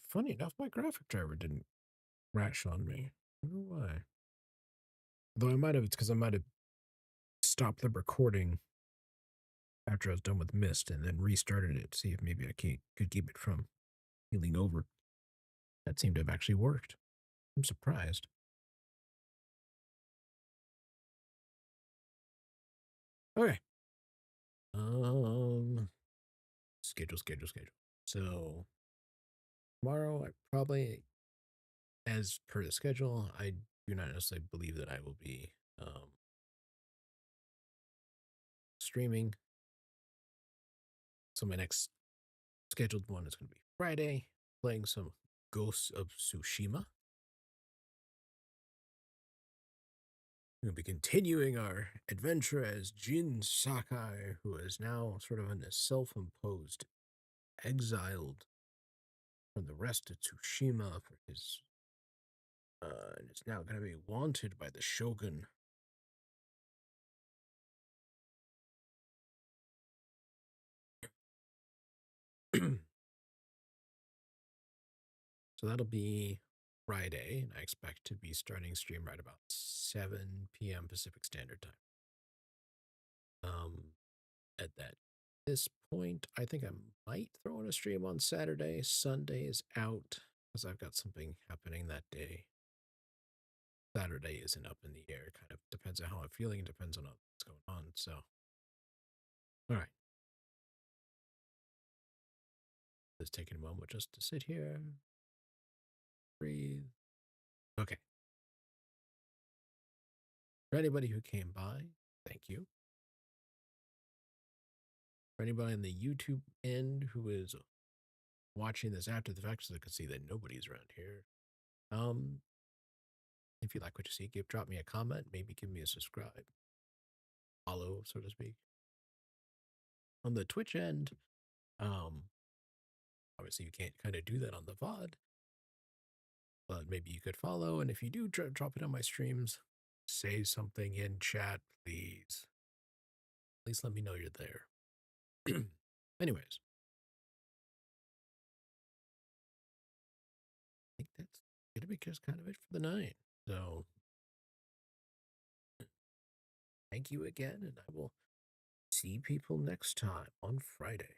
Funny enough, my graphic driver didn't crash on me. I don't know why. Though I might have, it's because I might have stopped the recording after I was done with Myst and then restarted it to see if maybe could keep it from healing over. That seemed to have actually worked. I'm surprised. Okay. Schedule. So tomorrow, I probably, as per the schedule, I do not necessarily believe that I will be streaming. So my next scheduled one is going to be Friday, playing some Ghosts of Tsushima. We'll be continuing our adventure as Jin Sakai, who is now sort of in a self-imposed exiled from the rest of Tsushima for his and is now going to be wanted by the Shogun. So that'll be Friday, and I expect to be starting stream right about 7 p.m. Pacific Standard Time. At that this point, I think I might throw in a stream on Saturday. Sunday is out because I've got something happening that day. Saturday isn't up in the air. Kind of depends on how I'm feeling. Depends on what's going on. So, all right. Just taking a moment just to sit here, breathe. Okay. For anybody who came by, thank you. For anybody on the YouTube end who is watching this after the fact, so they can see that nobody's around here. If you like what you see, drop me a comment, maybe give me a subscribe, follow, so to speak. On the Twitch end, um, obviously you can't kind of do that on the VOD, but maybe you could follow, and if you do drop it on my streams, say something in chat, please. At least let me know you're there. Anyways, I think that's gonna be just kind of it for the night. So thank you again, and I will see people next time on Friday.